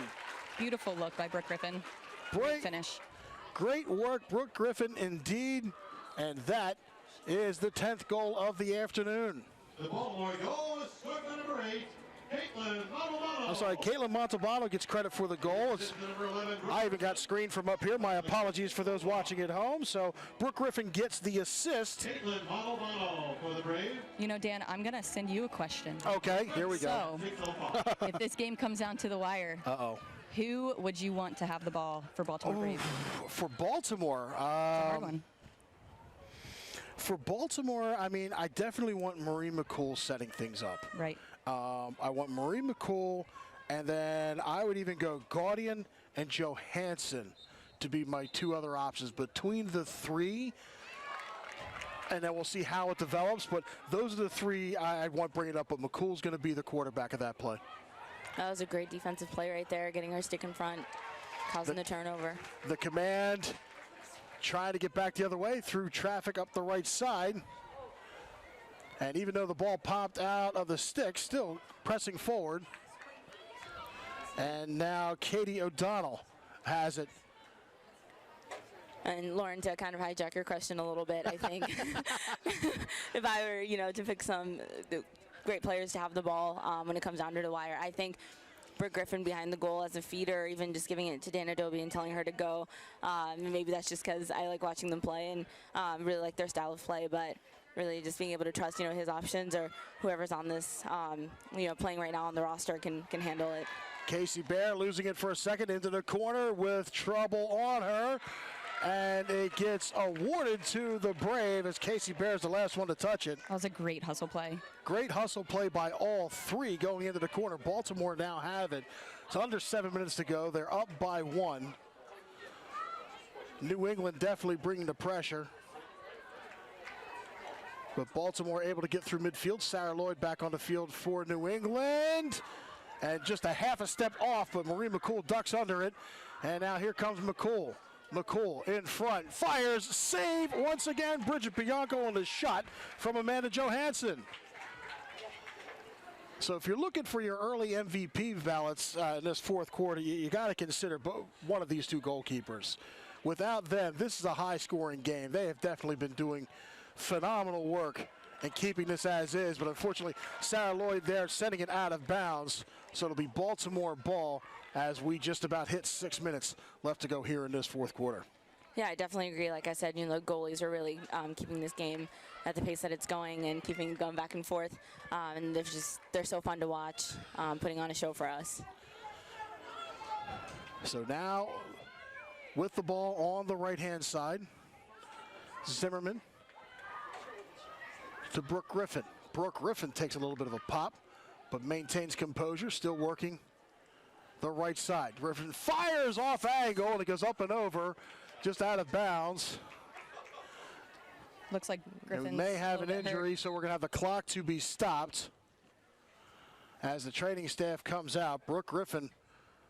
Beautiful look by Brooke Griffin. Great finish. Great work, Brooke Griffin, indeed. And that is the 10th goal of the afternoon. The Baltimore goal is scored by number 8, Caitlin Montalbano. I'm sorry, Caitlin Montalbano gets credit for the goal. I even got screened from up here. My apologies for those watching at home. So Brooke Griffin gets the assist. Caitlin Montalbano for the Brave. You know, Dan, I'm going to send you a question. Okay, here we go. So, if this game comes down to the wire, who would you want to have the ball for Baltimore Brave? For Baltimore, it's a hard one. For Baltimore, I mean, I definitely want Marie McCool setting things up. Right. I want Marie McCool, and then I would even go Gaudian and Johansson to be my two other options. Between the three, and then we'll see how it develops, but those are the three I want bringing up, but McCool's going to be the quarterback of that play. That was a great defensive play right there, getting her stick in front, causing the turnover. The command trying to get back the other way through traffic up the right side. And even though the ball popped out of the stick, still pressing forward. And now Katie O'Donnell has it. And Lauren, to kind of hijack your question a little bit, I think if I were, to pick some great players to have the ball when it comes down to the wire, I think Brooke Griffin behind the goal as a feeder, even just giving it to Dana Dalby and telling her to go. Maybe that's just because I like watching them play and really like their style of play, but really just being able to trust, his options or whoever's on this, playing right now on the roster can handle it. Casey Bear losing it for a second into the corner with trouble on her. And it gets awarded to the Brave as Casey Bear is the last one to touch it. That was a great hustle play. Great hustle play by all three going into the corner. Baltimore now have it. It's under 7 minutes to go. They're up by 1. New England definitely bringing the pressure. But Baltimore able to get through midfield. Sarah Lloyd back on the field for New England. And just a half a step off, but Marie McCool ducks under it. And now here comes McCool. McCool in front, fires, save once again. Bridget Bianco on the shot from Amanda Johansson. So if you're looking for your early MVP ballots in this fourth quarter, you got to consider one of these two goalkeepers. Without them, this is a high-scoring game. They have definitely been doing phenomenal work in keeping this as is, but unfortunately, Sarah Lloyd there sending it out of bounds. So it'll be Baltimore ball as we just about hit 6 minutes left to go here in this fourth quarter. Yeah, I definitely agree. Like I said, the goalies are really keeping this game at the pace that it's going and keeping it going back and forth. And they're so fun to watch, putting on a show for us. So now, with the ball on the right-hand side, Zimmerman to Brooke Griffin. Brooke Griffin takes a little bit of a pop, but maintains composure, still working the right side. Griffin fires off angle, and it goes up and over, just out of bounds. Looks like Griffin may have an injury, so we're going to have the clock to be stopped. as the training staff comes out. Brooke Griffin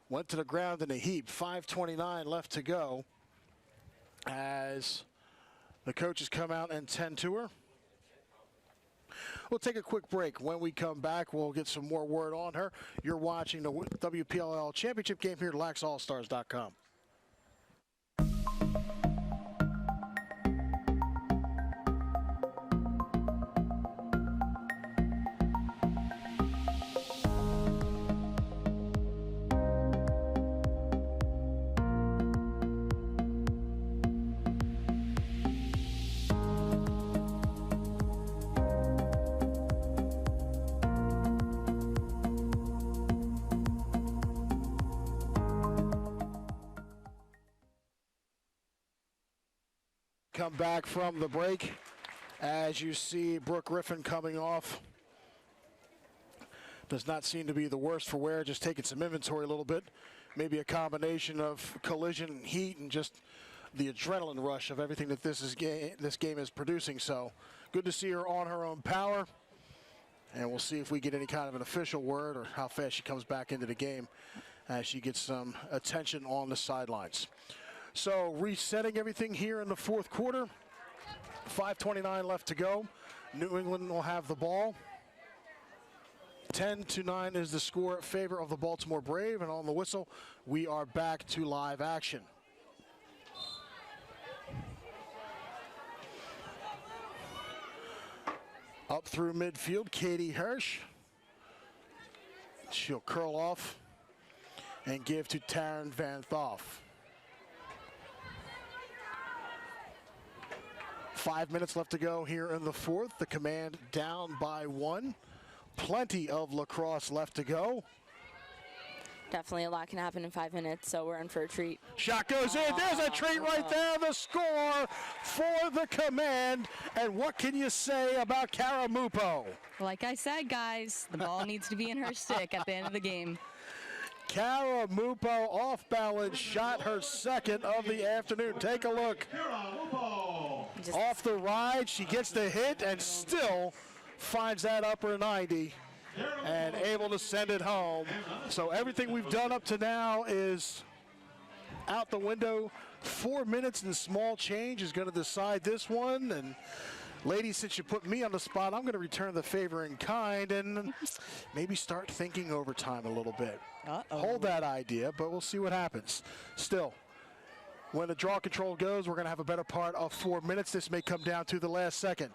went to the ground in a heap. 5:29 left to go as the coaches come out and tend to her. We'll take a quick break. When we come back, we'll get some more word on her. You're watching the WPLL championship game here at laxallstars.com. Come back from the break as you see Brooke Griffin coming off. Does not seem to be the worst for wear, just taking some inventory a little bit. Maybe a combination of collision, heat, and just the adrenaline rush of everything that this game is producing. So good to see her on her own power. And we'll see if we get any kind of an official word or how fast she comes back into the game as she gets some attention on the sidelines. So resetting everything here in the fourth quarter. 5:29 left to go. New England will have the ball. 10-9 is the score in favor of the Baltimore Brave. And on the whistle, we are back to live action. Up through midfield, Katie Hirsch. She'll curl off and give to Taryn Van Thoff. 5 minutes left to go here in the fourth. The Command down by 1. Plenty of lacrosse left to go. Definitely a lot can happen in 5 minutes, so we're in for a treat. Shot goes in. There's a treat right there. The score for the Command. And what can you say about Kara Mupo? Like I said, guys, the ball needs to be in her stick at the end of the game. Kara Mupo off balance shot, her second of the afternoon. Take a look. Off the ride, she gets the hit and still finds that upper 90 and able to send it home. So everything we've done up to now is out the window. 4 minutes and small change is going to decide this one. And ladies, since you put me on the spot, I'm going to return the favor in kind and maybe start thinking overtime a little bit. Hold that idea, but we'll see what happens. Still, when the draw control goes, we're going to have a better part of 4 minutes. This may come down to the last second.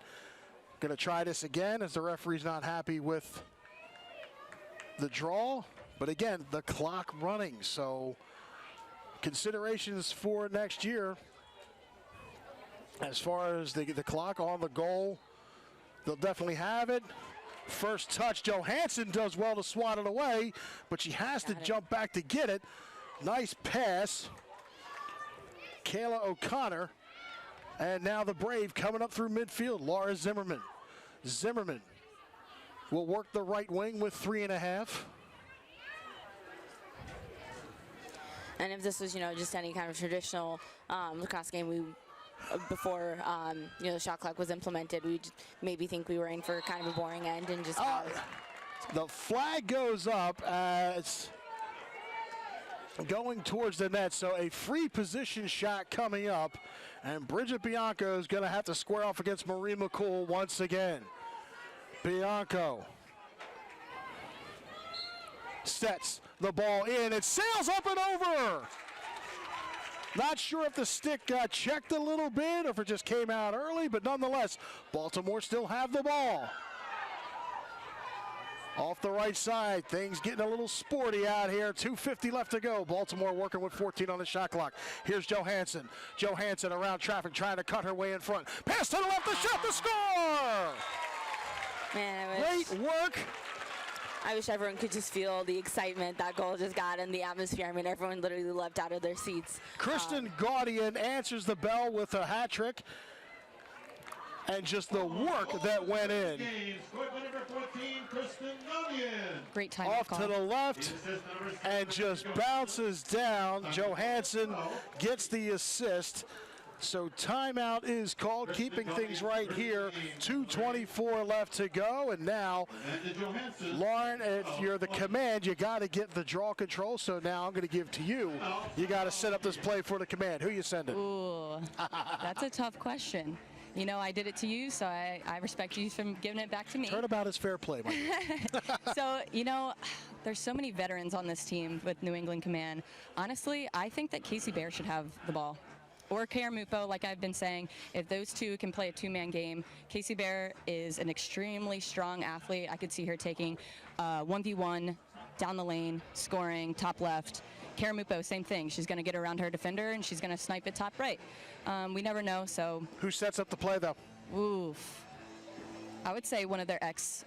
Going to try this again as the referee's not happy with the draw. But again, the clock running. So considerations for next year. As far as the clock on the goal, they'll definitely have it. First touch, Johansson does well to swat it away, but she has to jump back to get it. Nice pass. Kayla O'Connor. And now the Brave coming up through midfield, Laura Zimmerman. Zimmerman will work the right wing with 3.5. And if this was, just any kind of traditional lacrosse game, before the shot clock was implemented, we maybe think we were in for kind of a boring end and just the flag goes up as going towards the net, so a free position shot coming up, and Bridget Bianco is going to have to square off against Marie McCool once again. Bianco sets the ball in. It sails up and over. Not sure if the stick got checked a little bit or if it just came out early, but nonetheless, Baltimore still have the ball. Off the right side, things getting a little sporty out here. 2:50 left to go. Baltimore working with 14 on the shot clock. Here's Johansson. Johansson around traffic trying to cut her way in front. Pass to the left, the shot, the score! Man, great work. I wish everyone could just feel the excitement that goal just got in the atmosphere. I mean, everyone literally leapt out of their seats. Kristen Gaudian answers the bell with a hat trick. And just the work that went in. Great time. Off to the left and just bounces down. Johansson gets the assist. So timeout is called, keeping things right here. 2:24 left to go, and now, Lauren, if you're the command, you got to get the draw control. So now I'm going to give to you. You got to set up this play for the command. Who you sending? Ooh, that's a tough question. You know, I did it to you, so I respect you from giving it back to me. Turnabout is fair play, Mike. So, you know, there's so many veterans on this team with New England Command. Honestly, I think that Casey Bear should have the ball. Or Karamupo, like I've been saying. If those two can play a two-man game, Casey Bear is an extremely strong athlete. I could see her taking 1v1 down the lane, scoring, top left. Karamupo, same thing. She's going to get around her defender, and she's going to snipe it top right. We never know, so. Who sets up the play, though? Oof. I would say one of their ex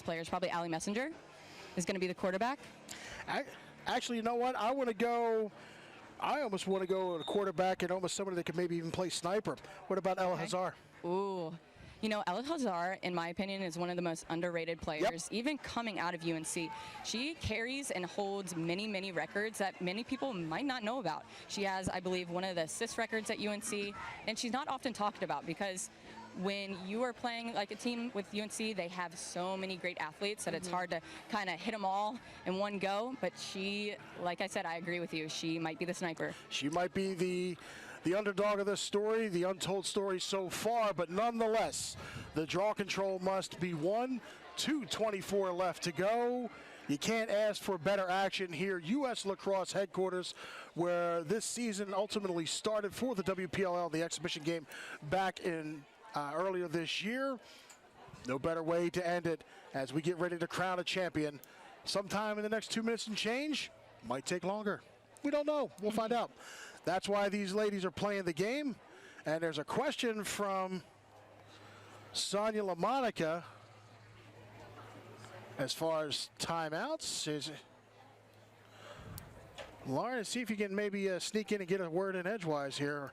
players, probably Allie Messenger, is going to be the quarterback. Actually, you know what? I almost want to go with a quarterback and almost somebody that could maybe even play sniper. What about Ella Hazar? Ooh. You know, Ella Hazar, in my opinion, is one of the most underrated players, even coming out of UNC. She carries and holds many, many records that many people might not know about. She has, I believe, one of the assist records at UNC, and she's not often talked about because when you are playing like a team with UNC, they have so many great athletes that it's hard to kind of hit them all in one go. But she, like I said, I agree with you. She might be the sniper. She might be the underdog of this story, the untold story so far, but nonetheless, the draw control must be won. 2:24 left to go. You can't ask for better action here. U.S. Lacrosse headquarters, where this season ultimately started for the WPLL, the exhibition game back in earlier this year. No better way to end it as we get ready to crown a champion. Sometime in the next 2 minutes and change. Might take longer. We don't know. We'll find out. That's why these ladies are playing the game. And there's a question from Sonia LaMonica as far as timeouts. Lauren, see if you can maybe sneak in and get a word in edgewise here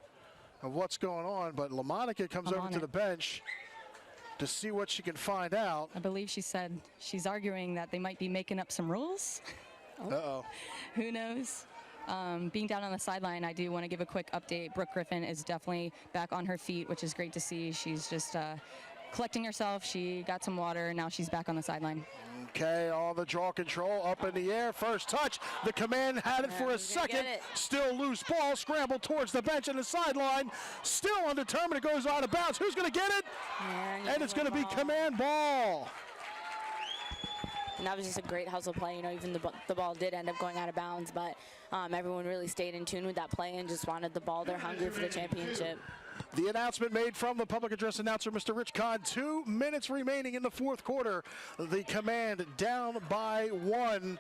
of what's going on. But LaMonica comes over to the bench to see what she can find out. I believe she said she's arguing that they might be making up some rules. Uh-oh. Who knows? Being down on the sideline, I do want to give a quick update. Brooke Griffin is definitely back on her feet, which is great to see. She's just collecting herself. She got some water. Now she's back on the sideline. Okay, all the draw control up in the air. First touch. The command had it for a second. Still loose ball. Scrambled towards the bench and the sideline. Still undetermined. It goes out of bounds. Who's going to get it? And it's going to be command ball. And that was just a great hustle play. You know, even the ball did end up going out of bounds, but everyone really stayed in tune with that play and just wanted the ball. They're hungry for the championship. The announcement made from the public address announcer, Mr. Rich Kahn. 2 minutes remaining in the fourth quarter. The command down by 1.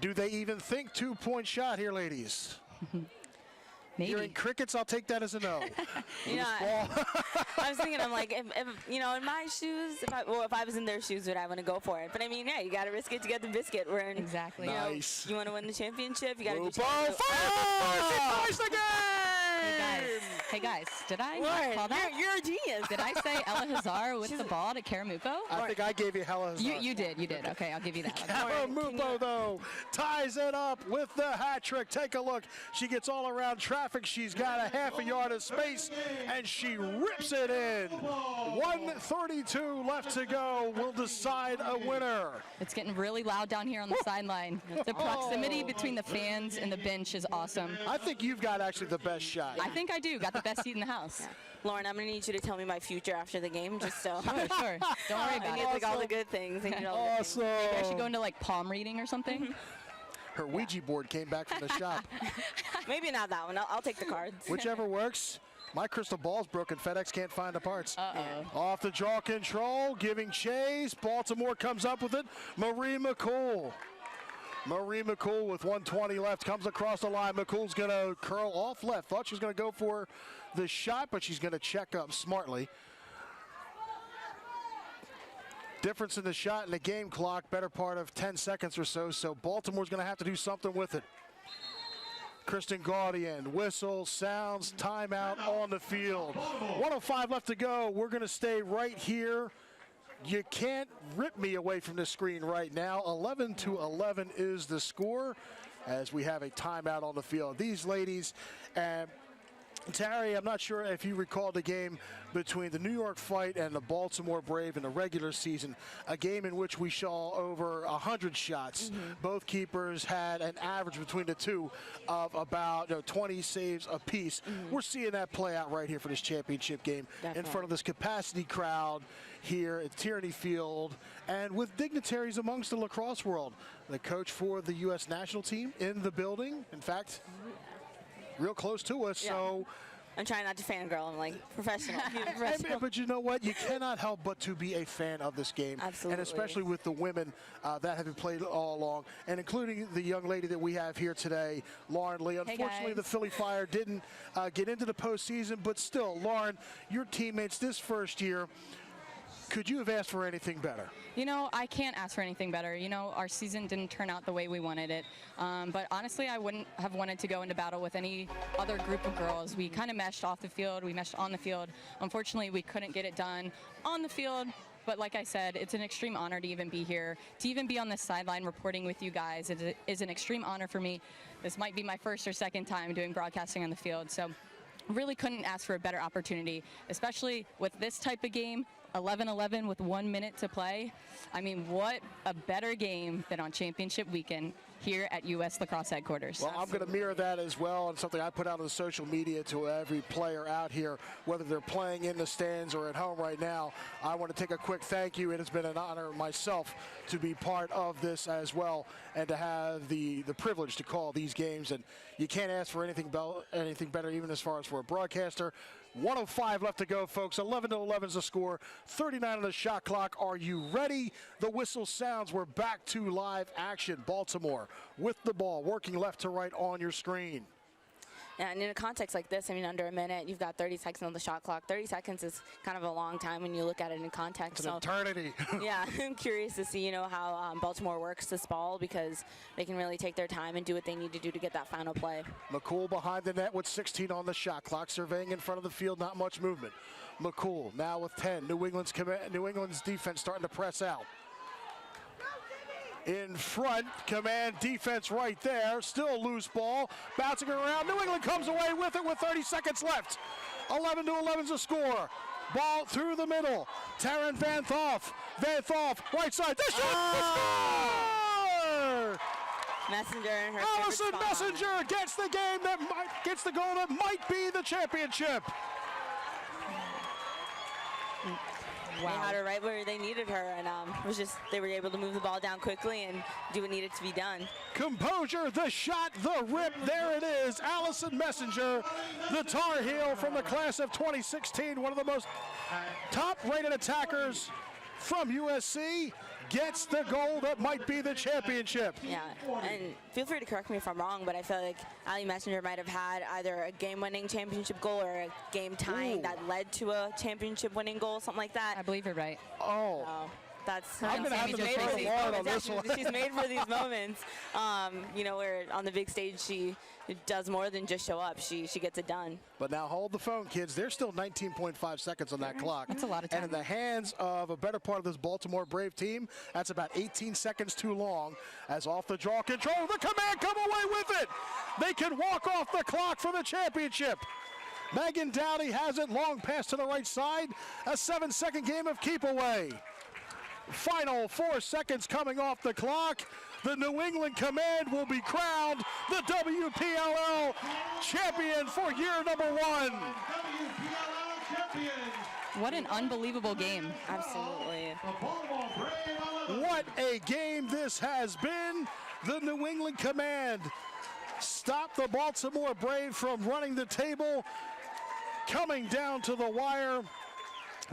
Do they even think 2-point shot here, ladies? Maybe. Hearing crickets, I'll take that as a no. I was thinking, I'm like, if you know, in my shoes, if I was in their shoes, would I want to go for it? But I mean, yeah, you got to risk it to get the biscuit. We're in, exactly. Nice. You want to win the championship, you got to do Hey guys, did I call that? You're a genius. Did I say Ella Hazar with the ball to Karamupo? I think I gave you Ella Hazar. You did. Okay, I'll give you that. Karamupo, though, ties it up with the hat trick. Take a look. She gets all around traffic. She's got a half a yard of space, and she rips it in. 1:32 left to go. We'll decide a winner. It's getting really loud down here on the sideline. The proximity between the fans and the bench is awesome. I think you've got actually the best shot. I think I do. Got the best seat in the house. Yeah. Lauren, I'm going to need you to tell me my future after the game, just so. Sure. Don't worry about it. it. Like all the good things. Awesome. Maybe I should go into like palm reading or something. Her Ouija board came back from the shop. Maybe not that one. I'll take the cards. Whichever works. My crystal ball's broken. FedEx can't find the parts. Uh-oh. Off the draw control, giving chase. Baltimore comes up with it. Marie McCool. Marie McCool with 1:20 left comes across the line. McCool's going to curl off left. Thought she was going to go for the shot, but she's going to check up smartly. Difference in the shot and the game clock, better part of 10 seconds or so, so Baltimore's going to have to do something with it. Kristen Gaudian, whistle, sounds, timeout on the field. 1:05 left to go. We're going to stay right here. You can't rip me away from the screen right now. 11-11 is the score as we have a timeout on the field. These ladies, Terry, I'm not sure if you recall the game between the New York Fight and the Baltimore Brave in the regular season, a game in which we saw over 100 shots. Both keepers had an average between the two of about 20 saves apiece. We're seeing that play out right here for this championship game in front of this capacity crowd here at Tierney Field and with dignitaries amongst the lacrosse world. The coach for the U.S. national team in the building. In fact, real close to us, so I'm trying not to fangirl. I'm like professional. But you know what? You cannot help but to be a fan of this game. Absolutely. And especially with the women that have been played all along, and including the young lady that we have here today, Lauren Lee. Unfortunately, the Philly Fire didn't get into the postseason, but still, Lauren, your teammates this first year, could you have asked for anything better? You know, I can't ask for anything better. You know, our season didn't turn out the way we wanted it. But honestly, I wouldn't have wanted to go into battle with any other group of girls. We kind of meshed off the field. We meshed on the field. Unfortunately, we couldn't get it done on the field. But like I said, it's an extreme honor to even be here. To even be on this sideline reporting with you guys is an extreme honor for me. This might be my first or second time doing broadcasting on the field. So really couldn't ask for a better opportunity, especially with this type of game. 11-11 with 1 minute to play. I mean, what a better game than on championship weekend here at U.S. Lacrosse headquarters. Well, I'm going to mirror that as well, and something I put out on the social media to every player out here, whether they're playing in the stands or at home right now. I want to take a quick thank you. It has been an honor myself to be part of this as well and to have the privilege to call these games. And you can't ask for anything better, even as far as for a broadcaster. 1:05 left to go, folks. 11-11 is the score. 39 on the shot clock. Are you ready? The whistle sounds. We're back to live action. Baltimore with the ball, working left to right on your screen. Yeah, and in a context like this, I mean, under a minute, you've got 30 seconds on the shot clock. 30 seconds is kind of a long time when you look at it in context. It's an eternity. Yeah, I'm curious to see, how Baltimore works this ball because they can really take their time and do what they need to do to get that final play. McCool behind the net with 16 on the shot clock, surveying in front of the field, not much movement. McCool now with 10. New England's defense starting to press out. In front, command defense right there. Still loose ball, bouncing around. New England comes away with it with 30 seconds left. 11-11 is the score. Ball through the middle. Taryn Van Thoff. Van Thoff, right side. The shot! The score! Messenger and her Allison Messenger gets the goal that might be the championship. Wow. They had her right where they needed her, and they were able to move the ball down quickly and do what needed to be done. Composure, the shot, the rip, there it is. Allison Messenger, the Tar Heel from the class of 2016, one of the most top-rated attackers from USC, gets the goal that might be the championship. Yeah, and feel free to correct me if I'm wrong, but I feel like Allie Messenger might have had either a game-winning championship goal or a game-tying that led to a championship-winning goal, something like that. I believe you're right. Oh. That's I'm going to have to throw Lauren on this one. She's made for these moments, where on the big stage she does more than just show up. She gets it done. But now hold the phone, kids. There's still 19.5 seconds on that clock. That's a lot of time. And in the hands of a better part of this Baltimore Brave team, that's about 18 seconds too long. As off the draw control, the command come away with it. They can walk off the clock for the championship. Megan Dowdy has it, long pass to the right side. A 7-second game of keep away. Final 4 seconds coming off the clock. The New England Command will be crowned the WPLL champion for year number 1. WPLL champions. What an unbelievable game. Absolutely. What a game this has been. The New England Command stopped the Baltimore Brave from running the table. Coming down to the wire,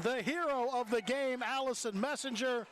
the hero of the game, Allison Messenger.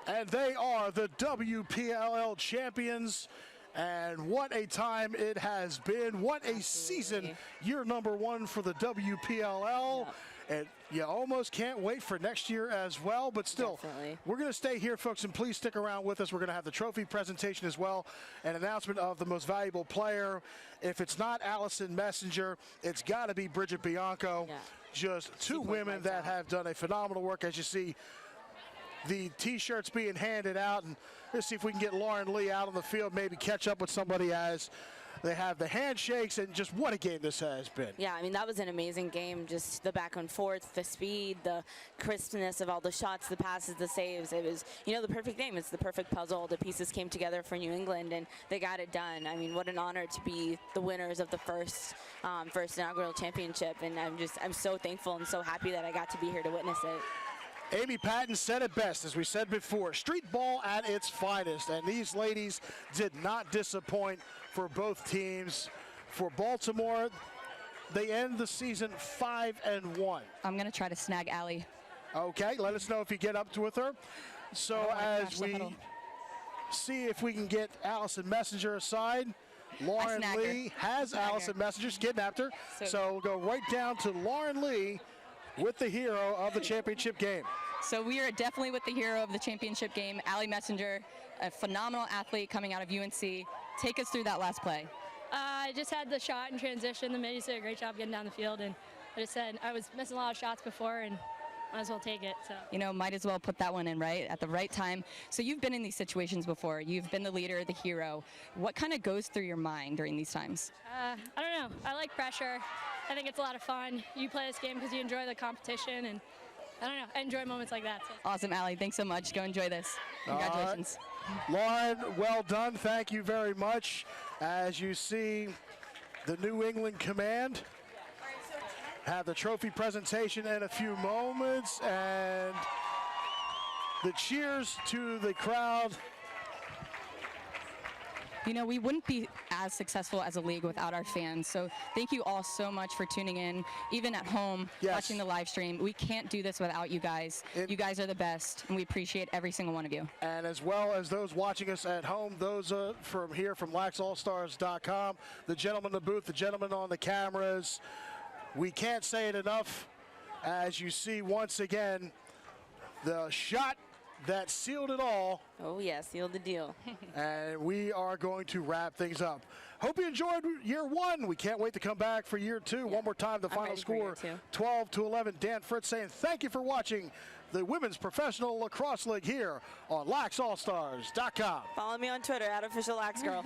And they are the WPLL champions. And what a time it has been. What a season. Year number 1 for the WPLL. And you almost can't wait for next year as well. But still, we're going to stay here, folks, and please stick around with us. We're going to have the trophy presentation as well. An announcement of the most valuable player. If it's not Allison Messenger, it's got to be Bridget Bianco. Yeah. Just two women that have done a phenomenal work. As you see, the T-shirts being handed out. And let's see if we can get Lauren Lee out on the field, maybe catch up with somebody as They have the handshakes, and just what a game this has been. Yeah, I mean, that was an amazing game. Just the back and forth, the speed, the crispness of all the shots, the passes, the saves. It was, you know, the perfect game. It's the perfect puzzle. The pieces came together for New England, and they got it done. I mean, what an honor to be the winners of the first inaugural championship. And I'm so thankful and so happy that I got to be here to witness it. Amy Patton said it best, as we said before, street ball at its finest, and these ladies did not disappoint for both teams. For Baltimore, they end the season 5-1. I'm going to try to snag Allie. Okay, let us know if you get up with her. So as we see if we can get Allison Messenger aside, Lauren Lee has Allison Messenger, kidnapped her. So we'll go right down to Lauren Lee with the hero of the championship game. So we are definitely with the hero of the championship game, Allie Messenger, a phenomenal athlete coming out of UNC. Take us through that last play. I just had the shot in transition. The middies did a great job getting down the field, and I just said I was missing a lot of shots before, and might as well take it. So, you know, might as well put that one in right at the right time. So you've been in these situations before. You've been the leader, the hero. What kind of goes through your mind during these times? I don't know. I like pressure. I think it's a lot of fun. You play this game because you enjoy the competition, and I don't know, I enjoy moments like that. So. Awesome, Allie. Thanks so much. Go enjoy this. Congratulations. Lauren, well done. Thank you very much. As you see, the New England Command have the trophy presentation in a few moments, and the cheers to the crowd. You know, we wouldn't be as successful as a league without our fans. So thank you all so much for tuning in, even at home, watching the live stream. We can't do this without you guys. You guys are the best, and we appreciate every single one of you. And as well as those watching us at home, those from here from laxallstars.com, the gentleman in the booth, the gentleman on the cameras, we can't say it enough. As you see once again, the shot that sealed it all. Oh yeah, sealed the deal. And we are going to wrap things up. Hope you enjoyed year one. We can't wait to come back for year two. One more time, the final score, 12-11. Dan Fritz saying thank you for watching the Women's Professional Lacrosse League here on laxallstars.com. Follow me on Twitter, @officiallaxgirl.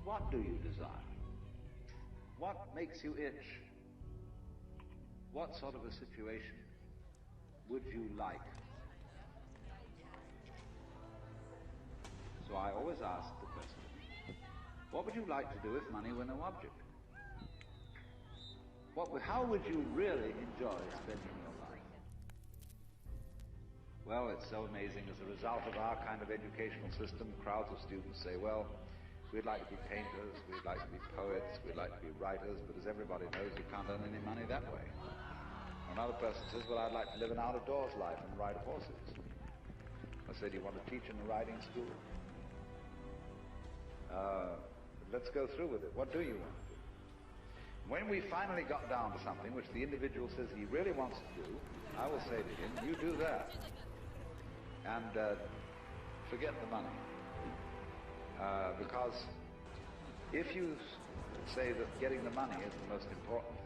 What do you desire? What makes you itch? What sort of a situation would you like? So I always ask the question, what would you like to do if money were no object? How would you really enjoy spending your life? Well, it's so amazing. As a result of our kind of educational system, crowds of students say, well, we'd like to be painters, we'd like to be poets, we'd like to be writers, but as everybody knows, you can't earn any money that way. Another person says, well, I'd like to live an out-of-doors life and ride horses. I say, do you want to teach in a riding school? Let's go through with it. What do you want to do? When we finally got down to something which the individual says he really wants to do, I will say to him, you do that. And forget the money. Because if you say that getting the money is the most important thing,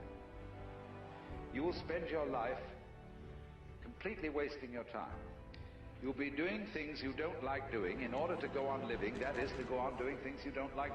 you will spend your life completely wasting your time. You'll be doing things you don't like doing in order to go on living, that is, to go on doing things you don't like